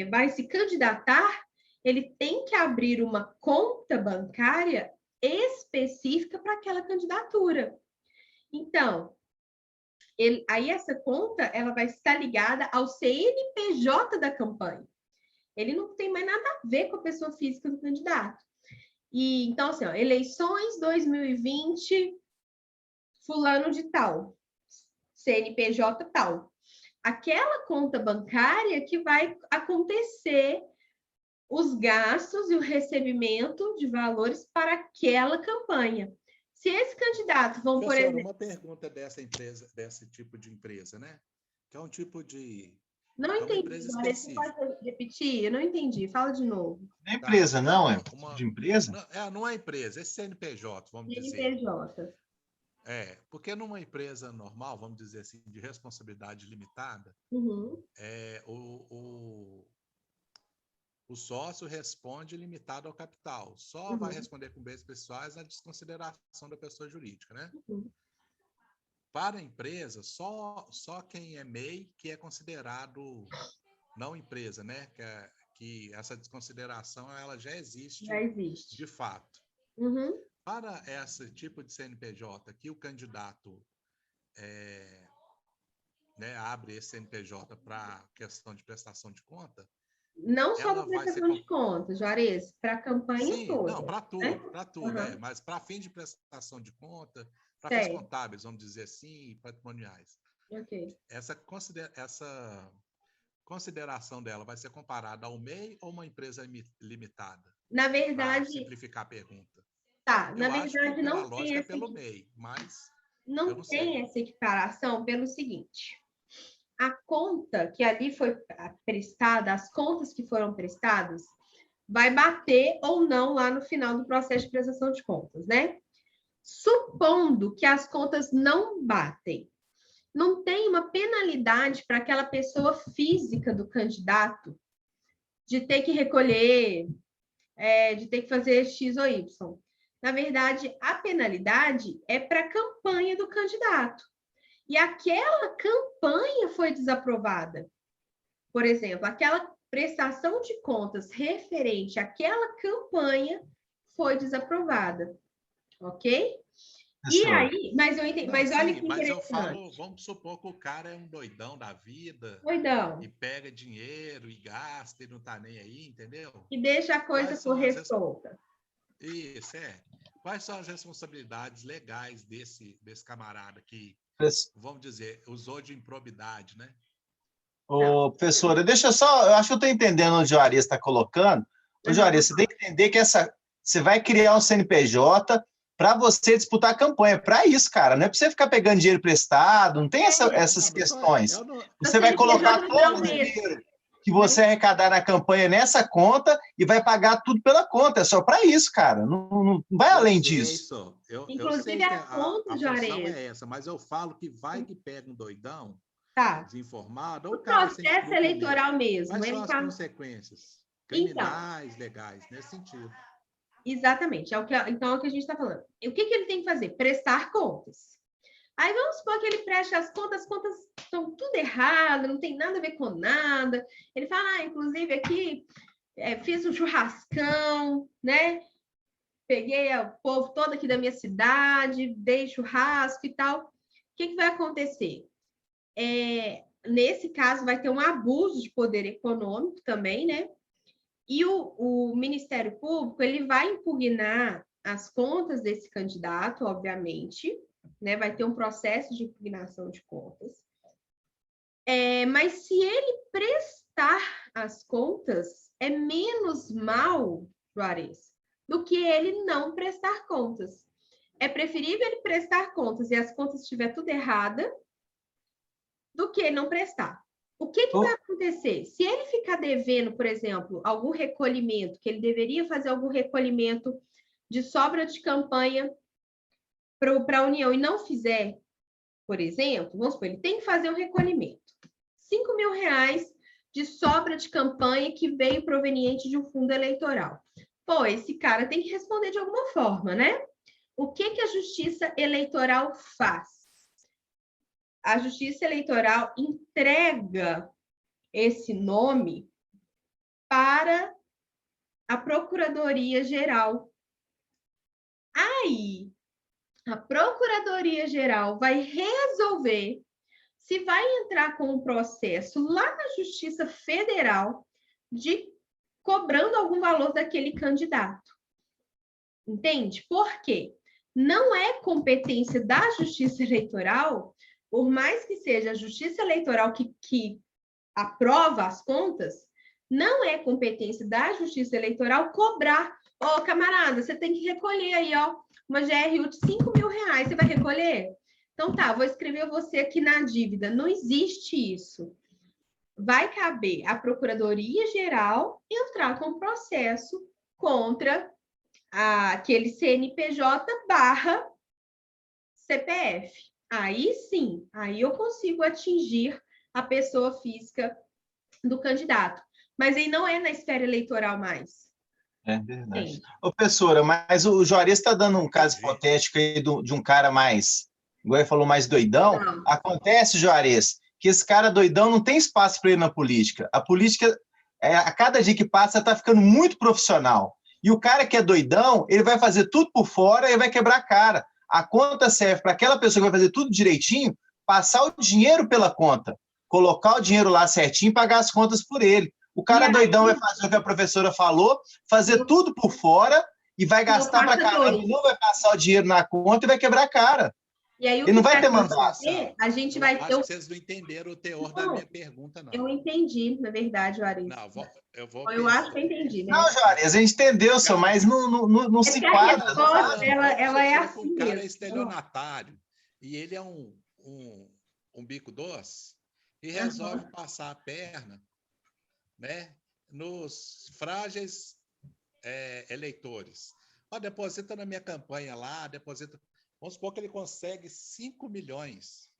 vai se candidatar, ele tem que abrir uma conta bancária específica para aquela candidatura. Então, aí essa conta ela vai estar ligada ao CNPJ da campanha. Ele não tem mais nada a ver com a pessoa física do candidato. E então, assim, ó, eleições 2020, fulano de tal, CNPJ tal. Aquela conta bancária que vai acontecer os gastos e o recebimento de valores para aquela campanha. Se esse candidato vão, por exemplo... uma pergunta dessa empresa, desse tipo de empresa, né? Que é um tipo de... Não entendi, você pode repetir? Eu não entendi, fala de novo. Não é empresa, não, é? De empresa? Não é empresa, é CNPJ, vamos dizer. CNPJ. Porque numa empresa normal, vamos dizer assim, de responsabilidade limitada, o sócio responde limitado ao capital. Só vai responder com bens pessoais na desconsideração da pessoa jurídica, né? Para a empresa, só quem é MEI que é considerado não empresa, né? Que essa desconsideração ela já existe de fato. Para esse tipo de CNPJ que o candidato abre esse CNPJ para questão de prestação de conta, não só para prestação de contas, Juarez, para a campanha sim, toda. Não, para tudo, mas para fim de prestação de conta, para fins contábeis, vamos dizer assim, patrimoniais. Ok. Essa consideração dela vai ser comparada ao MEI ou uma empresa limitada? Na verdade... Para simplificar a pergunta. Tá, na verdade não tem essa... pelo MEI, mas... Não tem essa equiparação pelo seguinte... A conta que ali foi prestada, as contas que foram prestadas, vai bater ou não lá no final do processo de prestação de contas, né? Supondo que as contas não batem, não tem uma penalidade para aquela pessoa física do candidato de ter que recolher, de ter que fazer X ou Y. Na verdade, a penalidade é para a campanha do candidato. E aquela campanha foi desaprovada. Por exemplo, aquela prestação de contas referente àquela campanha foi desaprovada. Ok? E aí, mas eu entendi, mas olha que interessante. Mas eu falo, vamos supor que o cara é um doidão da vida. Doidão. E pega dinheiro e gasta e não tá nem aí, entendeu? E deixa a coisa correr solta. Isso, Quais são as responsabilidades legais desse camarada que, vamos dizer, usou de improbidade, né? Ô, professora, deixa eu só... Eu acho que eu estou entendendo onde o Juarez está colocando. Ô, Juarez, você tem que entender que você vai criar um CNPJ para você disputar a campanha. Para isso, cara. Não é para você ficar pegando dinheiro emprestado, não tem essas questões. Você vai colocar todo o dinheiro que você arrecadar na campanha nessa conta e vai pagar tudo pela conta. É só para isso, cara. Não vai além disso. Inclusive, a conta, Juarez, é essa, mas eu falo que vai que pega um doidão desinformado. O processo eleitoral mesmo. Quais são as consequências criminais, legais, nesse sentido? Exatamente. Então, é o que a gente está falando. E o que ele tem que fazer? Prestar contas. Aí vamos supor que ele preste as contas estão tudo errado, não tem nada a ver com nada. Ele fala, inclusive aqui, fiz um churrascão, né? Peguei o povo todo aqui da minha cidade, dei churrasco e tal. O que vai acontecer? Nesse caso, vai ter um abuso de poder econômico também, né? E o Ministério Público, ele vai impugnar as contas desse candidato, obviamente, né? Vai ter um processo de impugnação de contas. Mas se ele prestar as contas, é menos mal, Juarez, do que ele não prestar contas. É preferível ele prestar contas e as contas estiver tudo errada do que não prestar. O que vai acontecer? Se ele ficar devendo, por exemplo, algum recolhimento, que ele deveria fazer algum recolhimento de sobra de campanha para a União e não fizer, por exemplo, vamos supor, ele tem que fazer um recolhimento. R$5.000 de sobra de campanha que veio proveniente de um fundo eleitoral. Pô, esse cara tem que responder de alguma forma, né? o que a Justiça Eleitoral faz? A Justiça Eleitoral entrega esse nome para a Procuradoria-Geral. Aí, a Procuradoria-Geral vai resolver se vai entrar com um processo lá na Justiça Federal de cobrando algum valor daquele candidato. Entende? Por quê? Não é competência da Justiça Eleitoral, por mais que seja a Justiça Eleitoral que aprova as contas, não é competência da Justiça Eleitoral cobrar. Ô, camarada, você tem que recolher aí, ó, uma GRU de R$5.000. Você vai recolher? Então tá, vou escrever você aqui na dívida. Não existe isso. Vai caber à Procuradoria-Geral entrar com processo contra aquele CNPJ barra CPF. Aí sim, aí eu consigo atingir a pessoa física do candidato. Mas aí não é na esfera eleitoral mais. É verdade. Ô, professora, mas o Juarez está dando um caso hipotético aí de um cara mais, igual ele falou, mais doidão. Não. Acontece, Juarez, que esse cara doidão não tem espaço para ele na política. A política, a cada dia que passa, está ficando muito profissional. E o cara que é doidão, ele vai fazer tudo por fora e vai quebrar a cara. A conta serve para aquela pessoa que vai fazer tudo direitinho, passar o dinheiro pela conta, colocar o dinheiro lá certinho e pagar as contas por ele. O cara doidão vai fazer o que a professora falou, fazer tudo por fora e vai gastar pra caramba, não vai passar o dinheiro na conta e vai quebrar a cara. E aí, ele não vai ter mandato. A gente vai ter. Acho que vocês não entenderam o teor da minha pergunta, não. Eu entendi, na verdade, Juarez. Não, eu acho que eu entendi, né? Não, Juarez, a gente entendeu, senhor, mas não se enquadra. Ela é assim mesmo. O cara é estelionatário e ele é um bico doce e resolve passar a perna, né, nos frágeis eleitores. Ó, deposita na minha campanha lá, deposita. Vamos supor que ele consegue 5 milhões.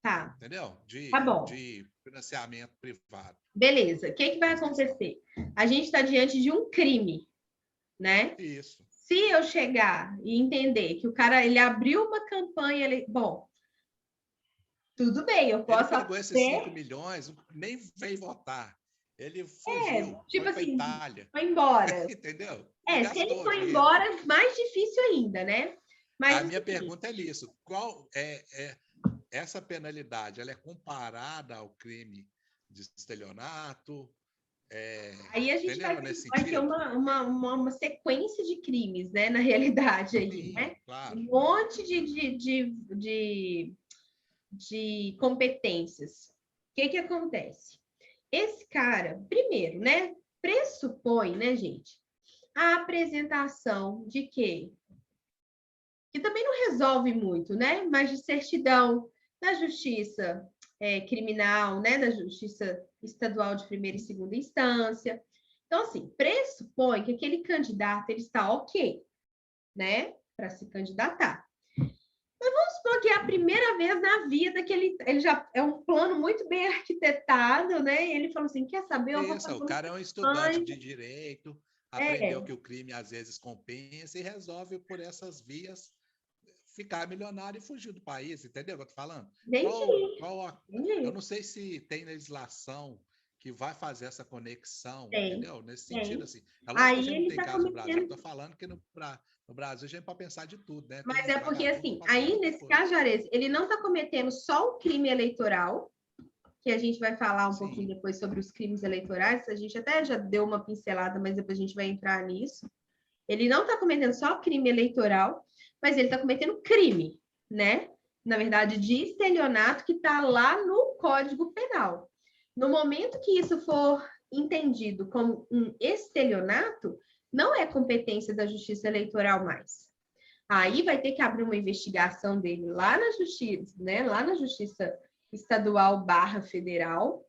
Tá. Entendeu? De financiamento privado. Beleza. O que vai acontecer? A gente está diante de um crime, né? Isso. Se eu chegar e entender que o cara ele abriu uma campanha, bom, tudo bem, eu posso. Ele pegou esses 5 milhões, nem veio votar. Ele fugiu, tipo foi assim, para Itália. Foi embora. Entendeu? Se ele foi embora, mais difícil ainda, né? Mas a minha pergunta é isso: qual é essa penalidade? Ela é comparada ao crime de estelionato? Aí a gente vai ter uma sequência de crimes, né? Na realidade aí, sim, né? Claro. Um monte de competências. O que acontece? Esse cara, primeiro, né? Pressupõe, né, gente? A apresentação de quê? Que também não resolve muito, né? Mas de certidão da justiça criminal, né? Da justiça estadual de primeira e segunda instância. Então, assim, pressupõe que aquele candidato ele está ok, né? Para se candidatar. Mas vamos supor que é a primeira vez na vida que ele já é um plano muito bem arquitetado, né? E ele falou assim: quer saber? O cara é um estudante de direito, aprendeu que o crime às vezes compensa e resolve por essas vias ficar milionário e fugir do país, entendeu o que eu tô falando? Eu não sei se tem legislação que vai fazer essa conexão, entendeu? Nesse sentido, assim. É lógico que a gente não tem caso no Brasil, eu tô falando que no Brasil a gente pode pensar de tudo, né? Mas é porque, assim, aí nesse caso, Juarez, ele não está cometendo só o crime eleitoral, que a gente vai falar um pouquinho depois sobre os crimes eleitorais, a gente até já deu uma pincelada, mas depois a gente vai entrar nisso. Ele não está cometendo só o crime eleitoral, mas ele está cometendo crime, né? Na verdade, de estelionato que está lá no Código Penal. No momento que isso for entendido como um estelionato, não é competência da Justiça Eleitoral mais. Aí vai ter que abrir uma investigação dele lá na Justiça, né? Lá na Justiça Estadual / Federal.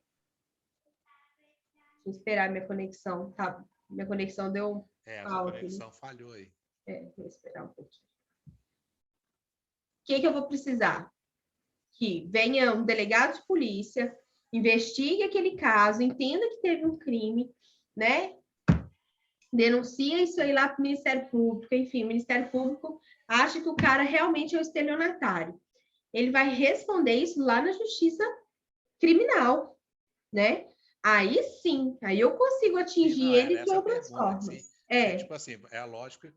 Deixa eu esperar minha conexão, tá? Minha conexão deu a conexão falhou aí. Vou esperar um pouquinho. O que eu vou precisar? Que venha um delegado de polícia, investigue aquele caso, entenda que teve um crime, né? Denuncia isso aí lá para o Ministério Público, enfim, o Ministério Público acha que o cara realmente é o estelionatário. Ele vai responder isso lá na justiça criminal, né? Aí sim, aí eu consigo atingir ele de outras formas. Tipo assim, é a lógica.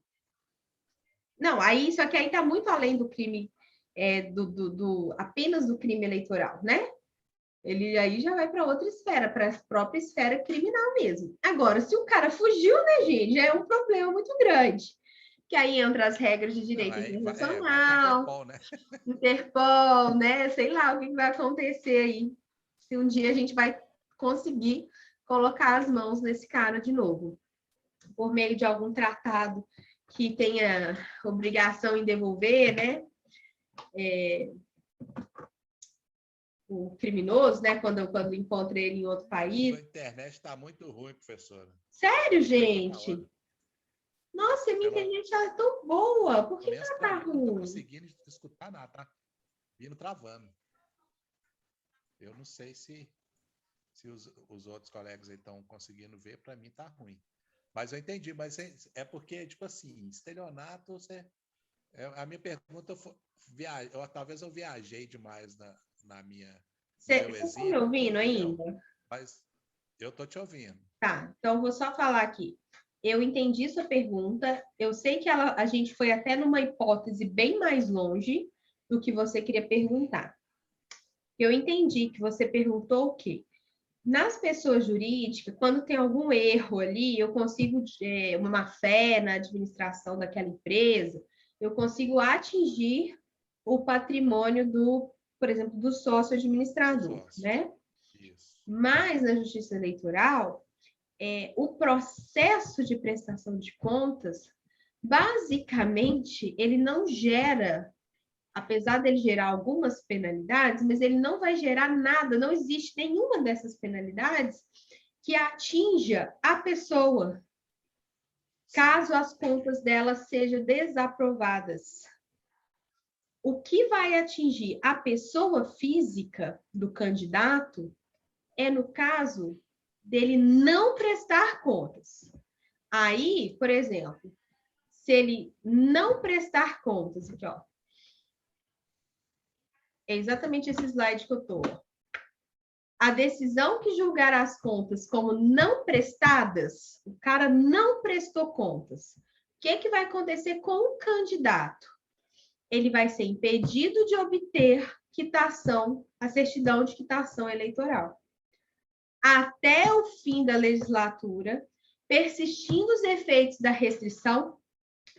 Não, aí, só que aí tá muito além do crime, apenas do crime eleitoral, né? Ele aí já vai para outra esfera, para a própria esfera criminal mesmo. Agora, se o cara fugiu, né, gente, já é um problema muito grande. Que aí entra as regras de direito internacional, Interpol, né? Interpol, né? Sei lá o que vai acontecer aí. Se um dia a gente vai conseguir colocar as mãos nesse cara de novo, por meio de algum tratado que tenha obrigação em devolver, né? O criminoso, né? Quando encontra ele em outro país. A internet está muito ruim, professora. Sério, gente? Nossa, minha internet é tão boa. Por que ela tá ruim? Não tô conseguindo escutar nada, tá vindo travando. Eu não sei se os outros colegas estão conseguindo ver, para mim tá ruim. Mas eu entendi, mas é porque, tipo assim, estelionato, a minha pergunta foi, talvez eu viajei demais na minha... Você está me ouvindo ainda? Mas eu tô te ouvindo. Tá, então vou só falar aqui. Eu entendi sua pergunta, eu sei que a gente foi até numa hipótese bem mais longe do que você queria perguntar. Eu entendi que você perguntou o quê? Nas pessoas jurídicas, quando tem algum erro ali, eu consigo, uma má-fé na administração daquela empresa, eu consigo atingir o patrimônio por exemplo, do sócio administrador, né? Isso. Mas na justiça eleitoral, o processo de prestação de contas, basicamente, ele não gera, apesar dele gerar algumas penalidades, mas ele não vai gerar nada, não existe nenhuma dessas penalidades que atinja a pessoa, caso as contas dela sejam desaprovadas. O que vai atingir a pessoa física do candidato é no caso dele não prestar contas. Aí, por exemplo, se ele não prestar contas, aqui, ó, é exatamente esse slide que eu tô. A decisão que julgar as contas como não prestadas, o cara não prestou contas. O que vai acontecer com o candidato? Ele vai ser impedido de obter quitação, a certidão de quitação eleitoral. Até o fim da legislatura, persistindo os efeitos da restrição,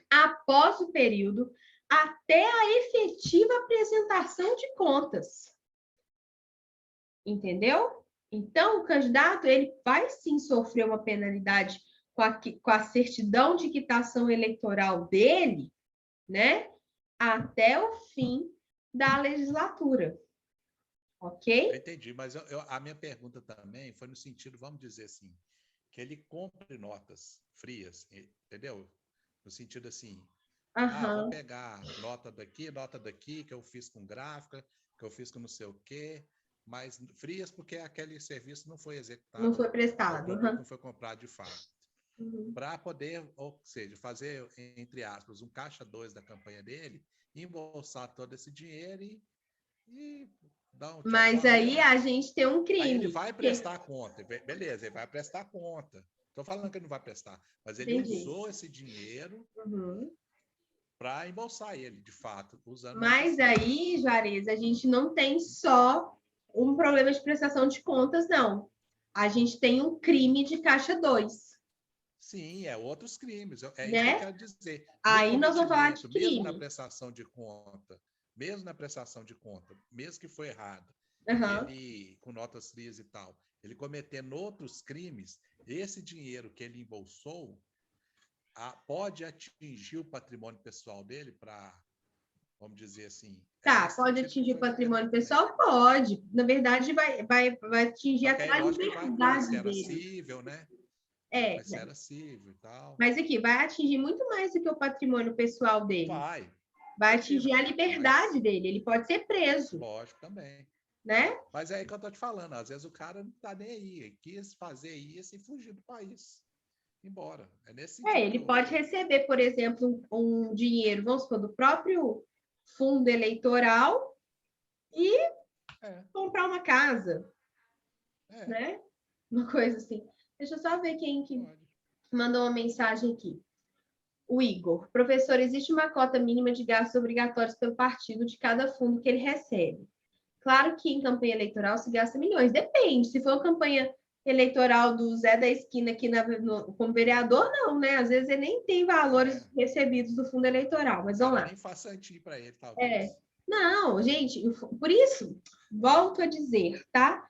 após o período, até a efetiva apresentação de contas. Entendeu? Então, o candidato ele vai sim sofrer uma penalidade com a certidão de quitação eleitoral dele, né? Até o fim da legislatura. Ok? Eu entendi, mas a minha pergunta também foi no sentido, vamos dizer assim, que ele compre notas frias, entendeu? No sentido assim, vou pegar nota daqui, que eu fiz com gráfica, que eu fiz com não sei o quê, mas frias porque aquele serviço não foi executado. Não foi prestado. Não foi comprado de fato. Para poder, ou seja, fazer, entre aspas, um caixa 2 da campanha dele, embolsar todo esse dinheiro e dar um... Mas aí a gente tem um crime. Aí ele vai prestar conta. Beleza, ele vai prestar conta. Estou falando que ele não vai prestar, mas ele usou esse dinheiro para embolsar ele, de fato, usando. Mas aí, Juarez, a gente não tem só um problema de prestação de contas, não. A gente tem um crime de caixa 2. Sim, outros crimes. É né? Isso que eu quero dizer. Aí nós vamos falar de crime. Mesmo na prestação de conta, mesmo que foi errado, ele, com notas frias e tal, ele cometendo outros crimes, esse dinheiro que ele embolsou pode atingir o patrimônio pessoal dele para, vamos dizer assim... pode atingir o patrimônio pessoal? Pode. Na verdade, vai atingir até a liberdade dele. Cível, né? Era cível e tal. Mas aqui, vai atingir muito mais do que o patrimônio pessoal dele. Vai atingir a liberdade dele. Ele pode ser preso. Lógico, também. Né? Mas é aí que eu tô te falando. Às vezes o cara não tá nem aí. Ele quis fazer isso e fugir do país. embora. É nesse sentido. Ele pode receber, por exemplo, um dinheiro, vamos supor, do próprio fundo eleitoral e comprar uma casa, né? Uma coisa assim. Deixa eu só ver quem que mandou uma mensagem aqui. O Igor. Professor, existe uma cota mínima de gastos obrigatórios pelo partido de cada fundo que ele recebe. Claro que em campanha eleitoral se gasta milhões. Depende. Se for uma campanha eleitoral do Zé da Esquina aqui como vereador, não, né? Às vezes ele nem tem valores recebidos do fundo eleitoral. Mas vamos lá. Nem faz sentido para ele, talvez. Não, gente, por isso, volto a dizer, tá?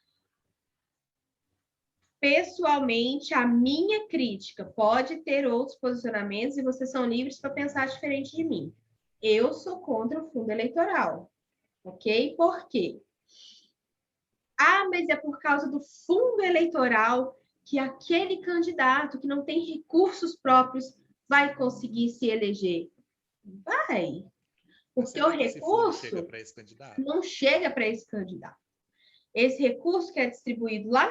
Pessoalmente, a minha crítica pode ter outros posicionamentos e vocês são livres para pensar diferente de mim. Eu sou contra o fundo eleitoral, ok? Por quê? Ah, mas é por causa do fundo eleitoral que aquele candidato que não tem recursos próprios vai conseguir se eleger. Vai. Porque o recurso não chega para esse candidato. Esse recurso que é distribuído lá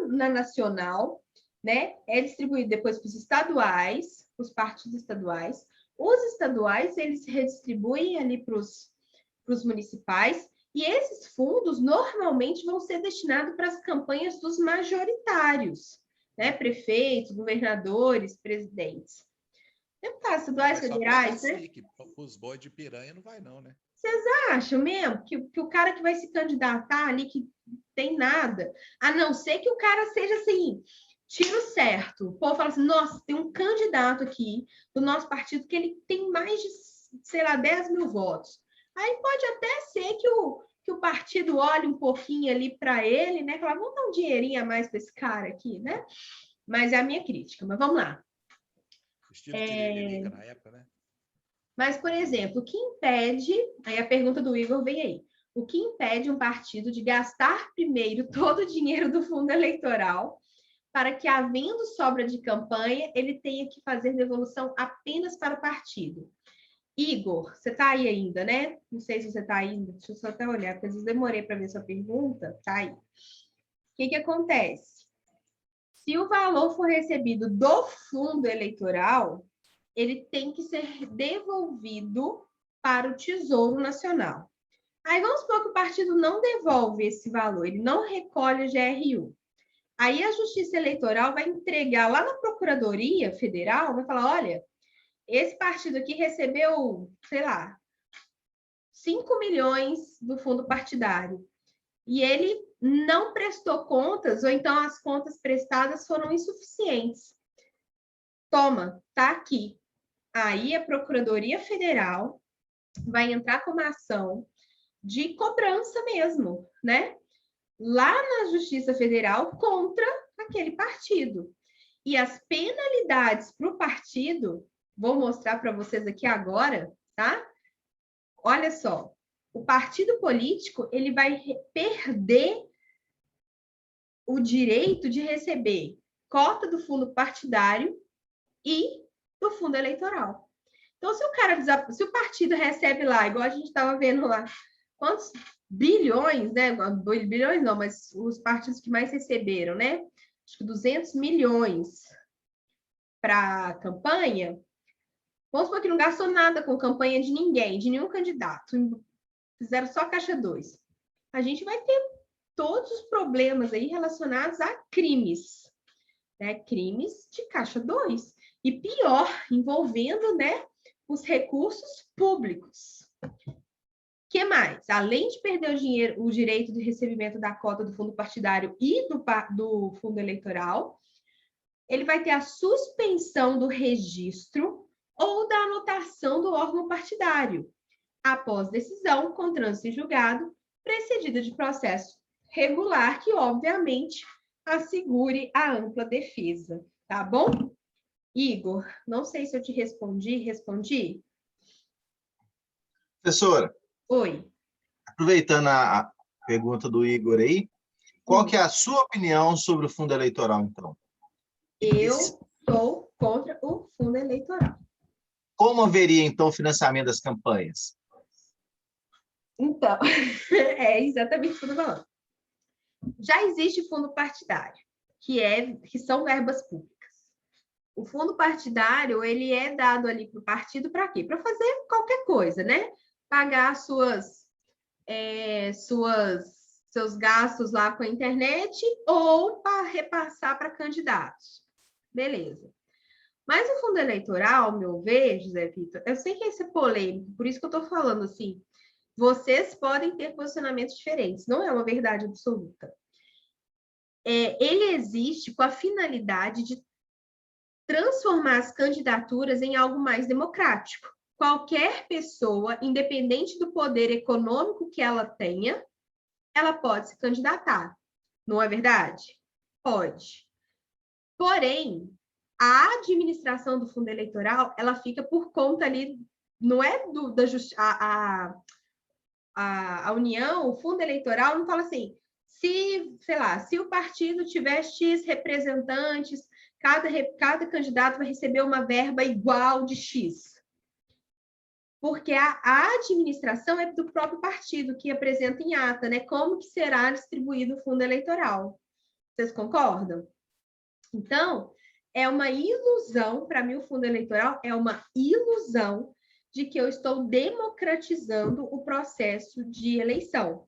na nacional, né, é distribuído depois para os estaduais, os partidos estaduais. Os estaduais, eles redistribuem ali para os municipais, e esses fundos normalmente vão ser destinados para as campanhas dos majoritários, né, prefeitos, governadores, presidentes. Deputados estaduais, federais, né? Os bois de piranha não vai não, né? Vocês acham mesmo que o cara que vai se candidatar ali, que tem nada, a não ser que o cara seja assim, tiro certo. O povo fala assim, nossa, tem um candidato aqui do nosso partido que ele tem mais de, sei lá, 10 mil votos. Aí pode até ser que o partido olhe um pouquinho ali para ele, né? Fala, vamos dar um dinheirinho a mais para esse cara aqui, né? Mas é a minha crítica. Mas vamos lá. Estilo Tiririca na época, né? Mas, por exemplo, o que impede... Aí a pergunta do Igor vem aí. O que impede um partido de gastar primeiro todo o dinheiro do fundo eleitoral para que, havendo sobra de campanha, ele tenha que fazer devolução apenas para o partido? Igor, você está aí ainda, né? Não sei se você está ainda. Deixa eu só até olhar, porque às vezes demorei para ver sua pergunta. Tá aí. O que acontece? Se o valor for recebido do fundo eleitoral, ele tem que ser devolvido para o Tesouro Nacional. Aí vamos supor que o partido não devolve esse valor, ele não recolhe o GRU. Aí a Justiça Eleitoral vai entregar lá na Procuradoria Federal, vai falar, olha, esse partido aqui recebeu, sei lá, 5 milhões do fundo partidário. E ele não prestou contas, ou então as contas prestadas foram insuficientes. Toma, tá aqui. Aí a Procuradoria Federal vai entrar com uma ação de cobrança mesmo, né? Lá na Justiça Federal contra aquele partido. E as penalidades para o partido, vou mostrar para vocês aqui agora, tá? Olha só, o partido político, ele vai perder o direito de receber cota do fundo partidário e do fundo eleitoral. Então, se o partido recebe lá, igual a gente estava vendo lá, quantos bilhões, né? Bilhões não, mas os partidos que mais receberam, né? Acho que 200 milhões para a campanha. Vamos supor que não gastou nada com campanha de ninguém, de nenhum candidato. Fizeram só caixa 2. A gente vai ter todos os problemas aí relacionados a crimes, né? Crimes de caixa 2. E pior, envolvendo, né, os recursos públicos. O que mais? Além de perder o direito de recebimento da cota do fundo partidário e do fundo eleitoral, ele vai ter a suspensão do registro ou da anotação do órgão partidário, após decisão com trânsito em julgado, precedida de processo regular, que, obviamente, assegure a ampla defesa. Tá bom? Igor, não sei se eu te respondi? Professora. Oi. Aproveitando a pergunta do Igor aí, qual que é a sua opinião sobre o fundo eleitoral, então? Eu sou contra o fundo eleitoral. Como haveria, então, o financiamento das campanhas? Então, é exatamente o que eu estou falando. Já existe fundo partidário, que são verbas públicas. O fundo partidário, ele é dado ali para o partido para quê? Para fazer qualquer coisa, né? Pagar seus gastos lá com a internet ou para repassar para candidatos. Beleza. Mas o fundo eleitoral, meu ver, José Vitor, eu sei que esse é polêmico, por isso que eu estou falando assim, vocês podem ter posicionamentos diferentes, não é uma verdade absoluta. Ele existe com a finalidade de transformar as candidaturas em algo mais democrático. Qualquer pessoa, independente do poder econômico que ela tenha, ela pode se candidatar. Não é verdade? Pode. Porém, a administração do fundo eleitoral, ela fica por conta ali, não é a União, o fundo eleitoral não fala assim, se o partido tiver X representantes, cada candidato vai receber uma verba igual de X. Porque a administração é do próprio partido que apresenta em ata, né? Como que será distribuído o fundo eleitoral. Vocês concordam? Então, é uma ilusão, para mim o fundo eleitoral é uma ilusão de que eu estou democratizando o processo de eleição.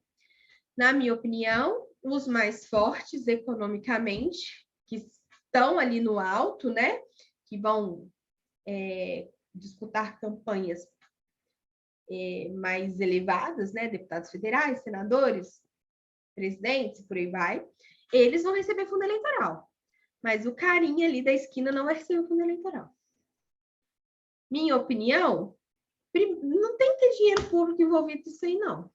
Na minha opinião, os mais fortes economicamente, que estão ali no alto, né? Que vão disputar campanhas mais elevadas, né? Deputados federais, senadores, presidentes, por aí vai, eles vão receber fundo eleitoral. Mas o carinha ali da esquina não vai receber fundo eleitoral. Minha opinião, não tem que ter dinheiro público envolvido nisso aí, não.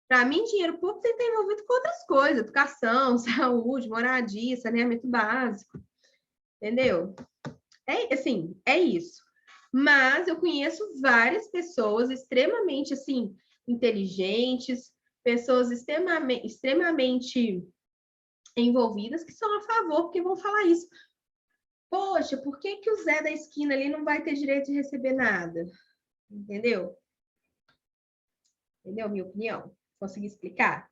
Para mim, dinheiro público tem que estar envolvido com outras coisas, educação, saúde, moradia, saneamento básico, entendeu? É isso. Mas eu conheço várias pessoas extremamente, assim, inteligentes, pessoas extremamente envolvidas que são a favor, porque vão falar isso. Poxa, por que o Zé da esquina ali não vai ter direito de receber nada? Entendeu? Entendeu? Minha opinião. Consegui explicar?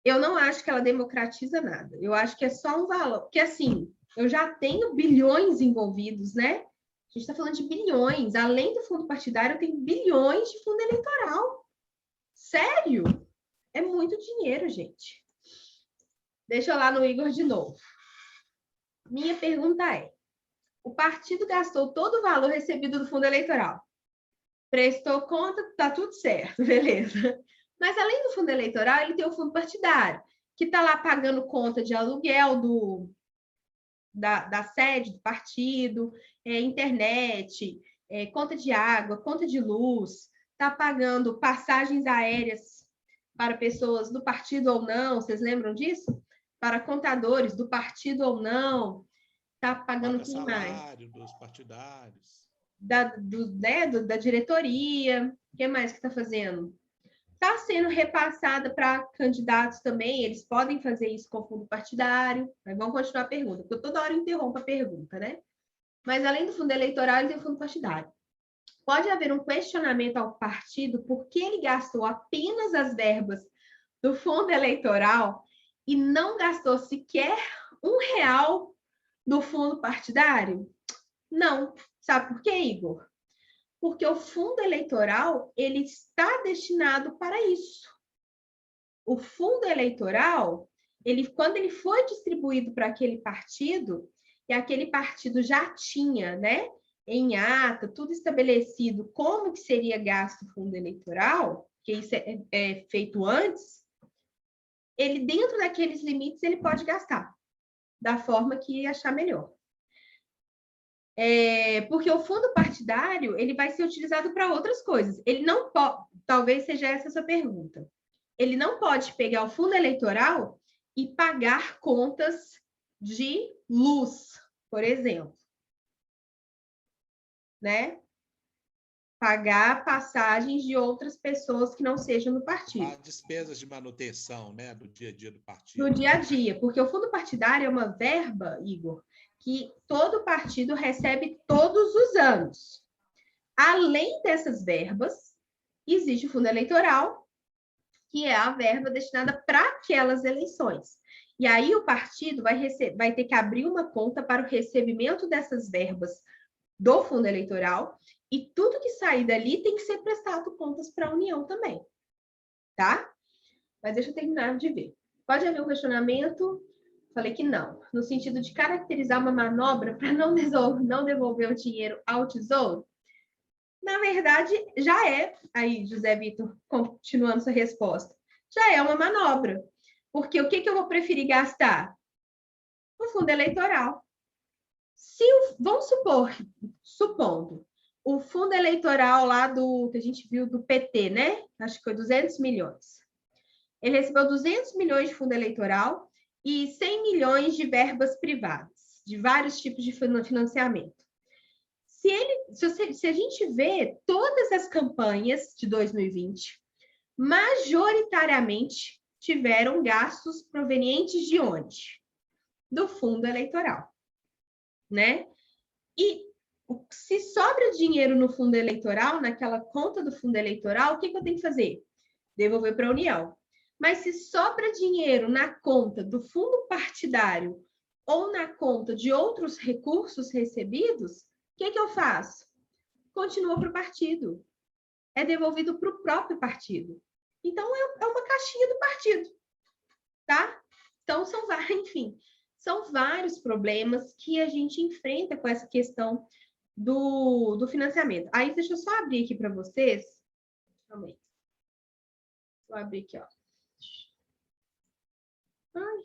Eu não acho que ela democratiza nada. Eu acho que é só um valor. Porque, assim, eu já tenho bilhões envolvidos, né? A gente está falando de bilhões. Além do fundo partidário, eu tenho bilhões de fundo eleitoral. Sério? É muito dinheiro, gente. Deixa eu lá no Igor de novo. Minha pergunta é: o partido gastou todo o valor recebido do fundo eleitoral. Prestou conta, tá tudo certo, beleza. Mas além do fundo eleitoral, ele tem o fundo partidário, que está lá pagando conta de aluguel da sede do partido, internet, conta de água, conta de luz, está pagando passagens aéreas para pessoas do partido ou não, vocês lembram disso? Para contadores do partido ou não, está pagando quem mais? Salário dos partidários. Da diretoria, o que mais que está fazendo? Está sendo repassada para candidatos também, eles podem fazer isso com o fundo partidário, mas vamos continuar a pergunta, porque eu toda hora interrompo a pergunta, né? Mas além do fundo eleitoral, ele tem o fundo partidário. Pode haver um questionamento ao partido porque ele gastou apenas as verbas do fundo eleitoral e não gastou sequer R$1 do fundo partidário? Não. Sabe por quê, Igor? Porque o fundo eleitoral, ele está destinado para isso. O fundo eleitoral, quando ele foi distribuído para aquele partido, e aquele partido já tinha, né, em ata, tudo estabelecido como que seria gasto o fundo eleitoral, que isso é feito antes, ele, dentro daqueles limites, ele pode gastar da forma que achar melhor. Porque o fundo partidário, ele vai ser utilizado para outras coisas. Ele não pode, talvez seja essa a sua pergunta. Ele não pode pegar o fundo eleitoral e pagar contas de luz, por exemplo. Né? Pagar passagens de outras pessoas que não sejam do partido. As despesas de manutenção, né, do dia a dia do partido. Do dia a dia, porque o fundo partidário é uma verba, Igor, que todo partido recebe todos os anos. Além dessas verbas, existe o fundo eleitoral, que é a verba destinada para aquelas eleições. E aí o partido vai ter que abrir uma conta para o recebimento dessas verbas do fundo eleitoral, e tudo que sair dali tem que ser prestado contas para a União também, tá? Mas deixa eu terminar de ver. Pode haver um questionamento? Falei que não, no sentido de caracterizar uma manobra para não devolver o dinheiro ao Tesouro. Na verdade, já é, aí, José Vitor, continuando sua resposta, já é uma manobra. Porque o que eu vou preferir gastar? O fundo eleitoral. Vamos supondo, o fundo eleitoral lá que a gente viu do PT, né? Acho que foi 200 milhões. Ele recebeu 200 milhões de fundo eleitoral e 100 milhões de verbas privadas, de vários tipos de financiamento. Se a gente vê todas as campanhas de 2020, majoritariamente tiveram gastos provenientes de onde? Do fundo eleitoral, né? E se sobra dinheiro no fundo eleitoral, naquela conta do fundo eleitoral, o que eu tenho que fazer? Devolver para a União. Mas se sobra dinheiro na conta do fundo partidário ou na conta de outros recursos recebidos, o que eu faço? Continua para o partido. É devolvido para o próprio partido. Então, é uma caixinha do partido, tá? Então, são vários problemas que a gente enfrenta com essa questão do financiamento. Aí, deixa eu só abrir aqui para vocês. Calma aí. Vou abrir aqui, ó. Ai.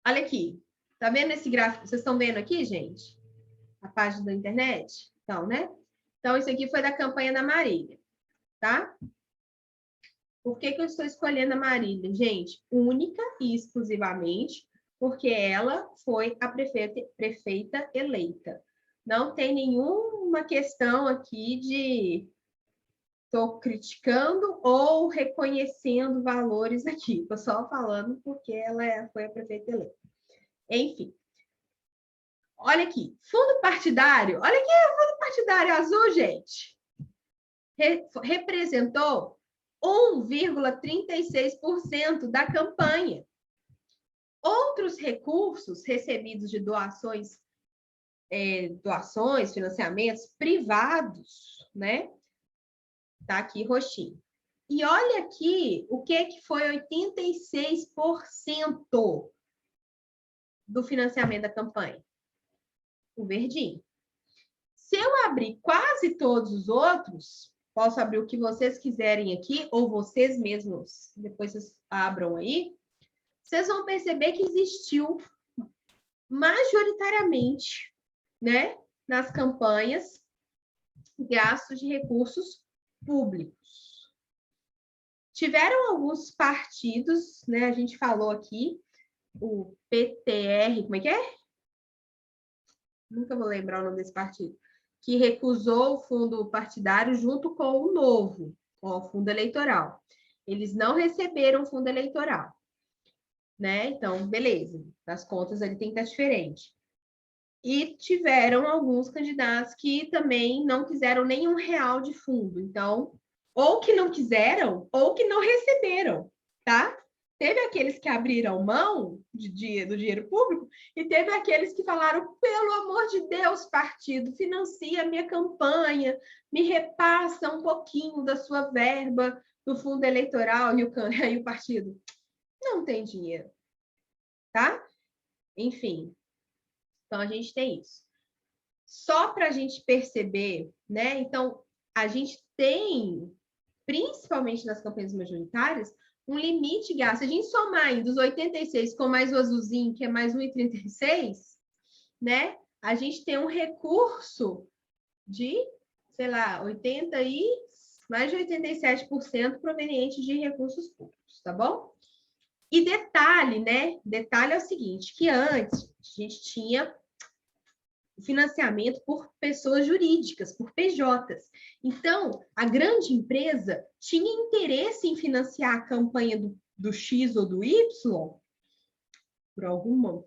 Olha aqui. Tá vendo esse gráfico? Vocês estão vendo aqui, gente? A página da internet? Então, né? Então, isso aqui foi da campanha da Marília, tá? Por que eu estou escolhendo a Marília? Gente, única e exclusivamente porque ela foi a prefeita eleita. Não tem nenhuma questão aqui de estou criticando ou reconhecendo valores aqui. Estou só falando porque ela foi a prefeita eleita. Enfim. Olha aqui. Fundo partidário. Olha aqui o fundo partidário azul, gente. Representou 1,36% da campanha. Outros recursos recebidos de doações, financiamentos privados, né? Tá aqui roxinho. E olha aqui o que foi 86% do financiamento da campanha. O verdinho. Se eu abrir quase todos os outros, posso abrir o que vocês quiserem aqui, ou vocês mesmos, depois vocês abram aí, vocês vão perceber que existiu majoritariamente, né, nas campanhas, gastos de recursos públicos. Tiveram alguns partidos, né, a gente falou aqui, o PTR, como é que é? Nunca vou lembrar o nome desse partido, que recusou o fundo partidário junto com o novo, com o fundo eleitoral. Eles não receberam fundo eleitoral, né? Então, beleza, nas contas ele tem que estar diferente. E tiveram alguns candidatos que também não quiseram nenhum real de fundo. Então, ou que não quiseram, ou que não receberam, tá? Teve aqueles que abriram mão do dinheiro público e teve aqueles que falaram, pelo amor de Deus, partido, financia a minha campanha, me repassa um pouquinho da sua verba do fundo eleitoral, e o partido não tem dinheiro, tá? Enfim, então a gente tem isso. Só para a gente perceber, né? Então, a gente tem, principalmente nas campanhas majoritárias, um limite de gasto. Se a gente somar ainda os 86 com mais o azulzinho, que é mais 1,36, né? A gente tem um recurso de, sei lá, mais de 87% proveniente de recursos públicos, tá bom? E detalhe, né? Detalhe é o seguinte, que antes a gente tinha financiamento por pessoas jurídicas, por PJs. Então, a grande empresa tinha interesse em financiar a campanha do X ou do Y, por alguma...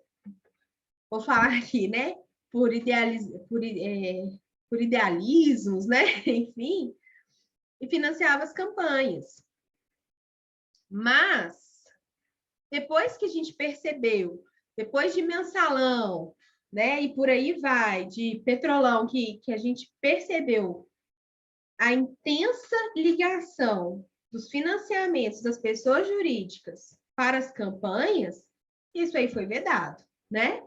Vou falar aqui, né? por idealismos, né? Enfim, e financiava as campanhas. Mas, depois que a gente percebeu, depois de mensalão, né? E por aí vai, de petrolão, que a gente percebeu a intensa ligação dos financiamentos das pessoas jurídicas para as campanhas, isso aí foi vedado, né?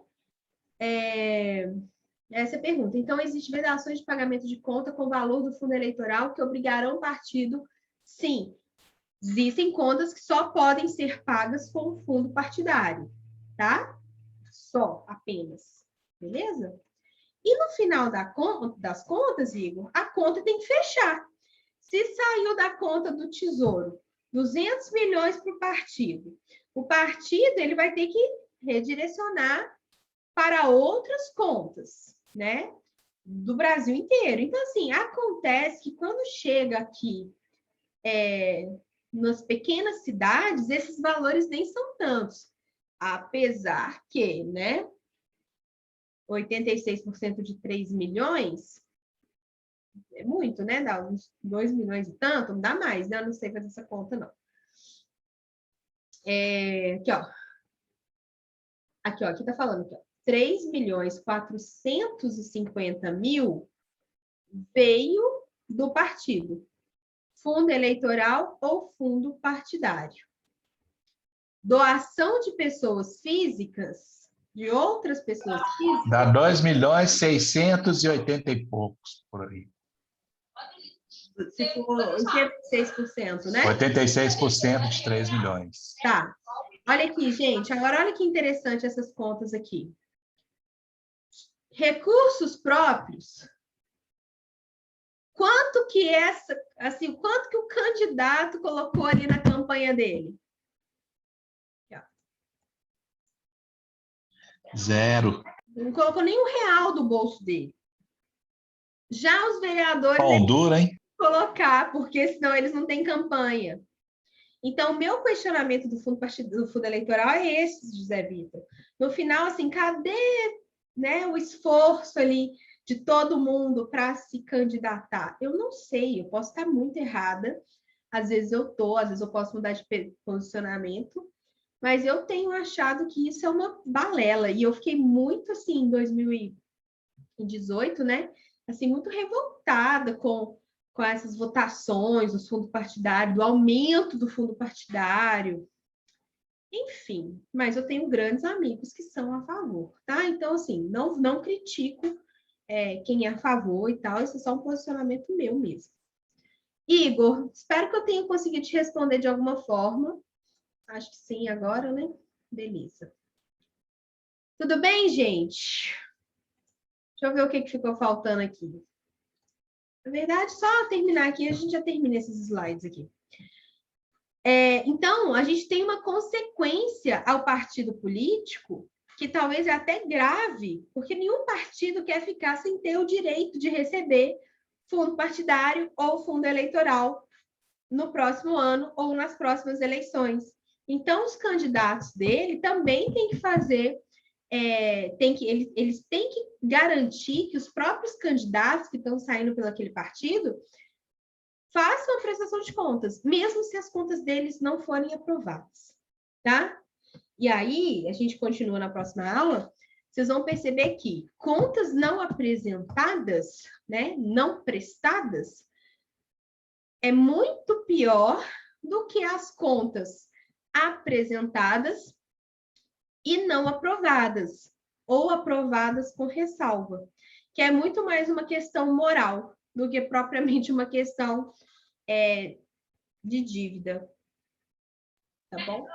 Essa é a pergunta. Então, existem vedações de pagamento de conta com o valor do fundo eleitoral que obrigarão o partido? Sim. Existem contas que só podem ser pagas com o fundo partidário, tá? Só, apenas. Beleza? E no final das contas, Igor, a conta tem que fechar. Se saiu da conta do Tesouro 200 milhões para o partido ele vai ter que redirecionar para outras contas, né? Do Brasil inteiro. Então, assim, acontece que quando chega aqui nas pequenas cidades, esses valores nem são tantos. Apesar que, né? 86% de 3 milhões é muito, né? Dá uns 2 milhões e tanto, não dá mais, né? Eu não sei fazer essa conta, não. Aqui, ó. Aqui tá falando aqui, ó. 3.450.000 veio do partido. Fundo eleitoral ou fundo partidário. Doação de pessoas físicas, de outras pessoas físicas... Dá 2.680 e poucos, por aí. Se for 86%, né? 86% de 3 milhões. Tá. Olha aqui, gente. Agora, olha que interessante essas contas aqui. Recursos próprios. Quanto que quanto que o candidato colocou ali na campanha dele? Zero. Não colocou nem R$1 do bolso dele. Já os vereadores... Pão duro, hein? Colocar, porque senão eles não têm campanha. Então, o meu questionamento do fundo eleitoral é esse, José Vitor. No final, assim, cadê, né, o esforço ali de todo mundo para se candidatar? Eu não sei, eu posso estar muito errada. Às vezes eu posso mudar de posicionamento, mas eu tenho achado que isso é uma balela. E eu fiquei muito, assim, em 2018, né? Assim, muito revoltada com essas votações do fundo partidário, do aumento do fundo partidário. Enfim, mas eu tenho grandes amigos que são a favor, tá? Então, assim, não critico quem é a favor e tal, isso é só um posicionamento meu mesmo. Igor, espero que eu tenha conseguido te responder de alguma forma. Acho que sim agora, né? Beleza. Tudo bem, gente? Deixa eu ver o que ficou faltando aqui. Na verdade, só terminar aqui, a gente já termina esses slides aqui. Então, a gente tem uma consequência ao partido político que talvez é até grave, porque nenhum partido quer ficar sem ter o direito de receber fundo partidário ou fundo eleitoral no próximo ano ou nas próximas eleições. Então, os candidatos dele também têm que fazer... eles têm que garantir que os próprios candidatos que estão saindo pelo aquele partido façam a prestação de contas, mesmo se as contas deles não forem aprovadas, tá? E aí, a gente continua na próxima aula, vocês vão perceber que contas não apresentadas, né, não prestadas, é muito pior do que as contas apresentadas e não aprovadas, ou aprovadas com ressalva, que é muito mais uma questão moral do que propriamente uma questão de dívida. Tá bom?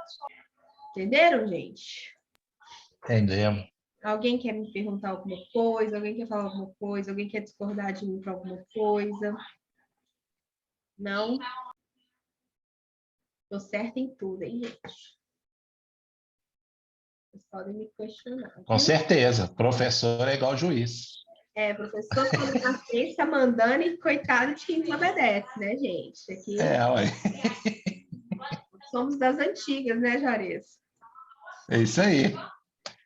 Entenderam, gente? Entendemos. Alguém quer me perguntar alguma coisa? Alguém quer falar alguma coisa? Alguém quer discordar de mim para alguma coisa? Não? Tô certa em tudo, hein, gente? Vocês podem me questionar. Viu? Com certeza. Professor é igual juiz. Professor, quando na frente tá mandando e coitado de quem não obedece, né, gente? Aqui Ué. somos das antigas, né, Juarez? É isso aí.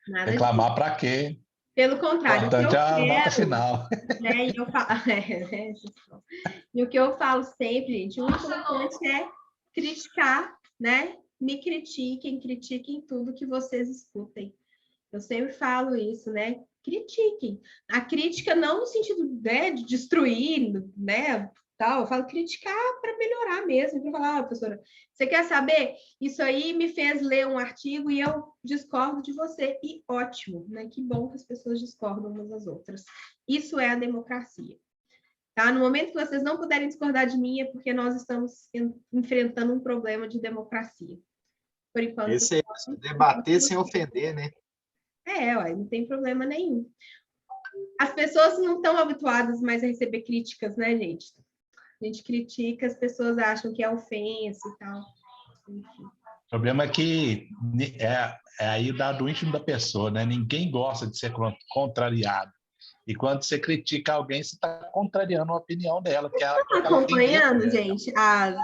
Nada Reclamar para quê? Pelo contrário, o que eu Importante é a nota quero, final. né, e, eu falo, e o que eu falo sempre, gente, o importante é criticar, né? Me critiquem tudo que vocês escutem. Eu sempre falo isso, né? Critiquem. A crítica não no sentido, né, de destruir, né? Tal. Eu falo criticar para melhorar mesmo. Para falar, professora, você quer saber? Isso aí me fez ler um artigo e eu discordo de você. E ótimo, né? Que bom que as pessoas discordam umas das outras. Isso é a democracia. Tá? No momento que vocês não puderem discordar de mim, é porque nós estamos enfrentando um problema de democracia. Por enquanto. Esse é debater sem ofender, né? Ué, não tem problema nenhum. As pessoas não estão habituadas mais a receber críticas, né, gente? A gente critica, as pessoas acham que é ofensa e tal. Enfim. O problema é que é aí do íntimo da pessoa, né? Ninguém gosta de ser contrariado. E quando você critica alguém, você está contrariando a opinião dela. Que Estão acompanhando, gente, as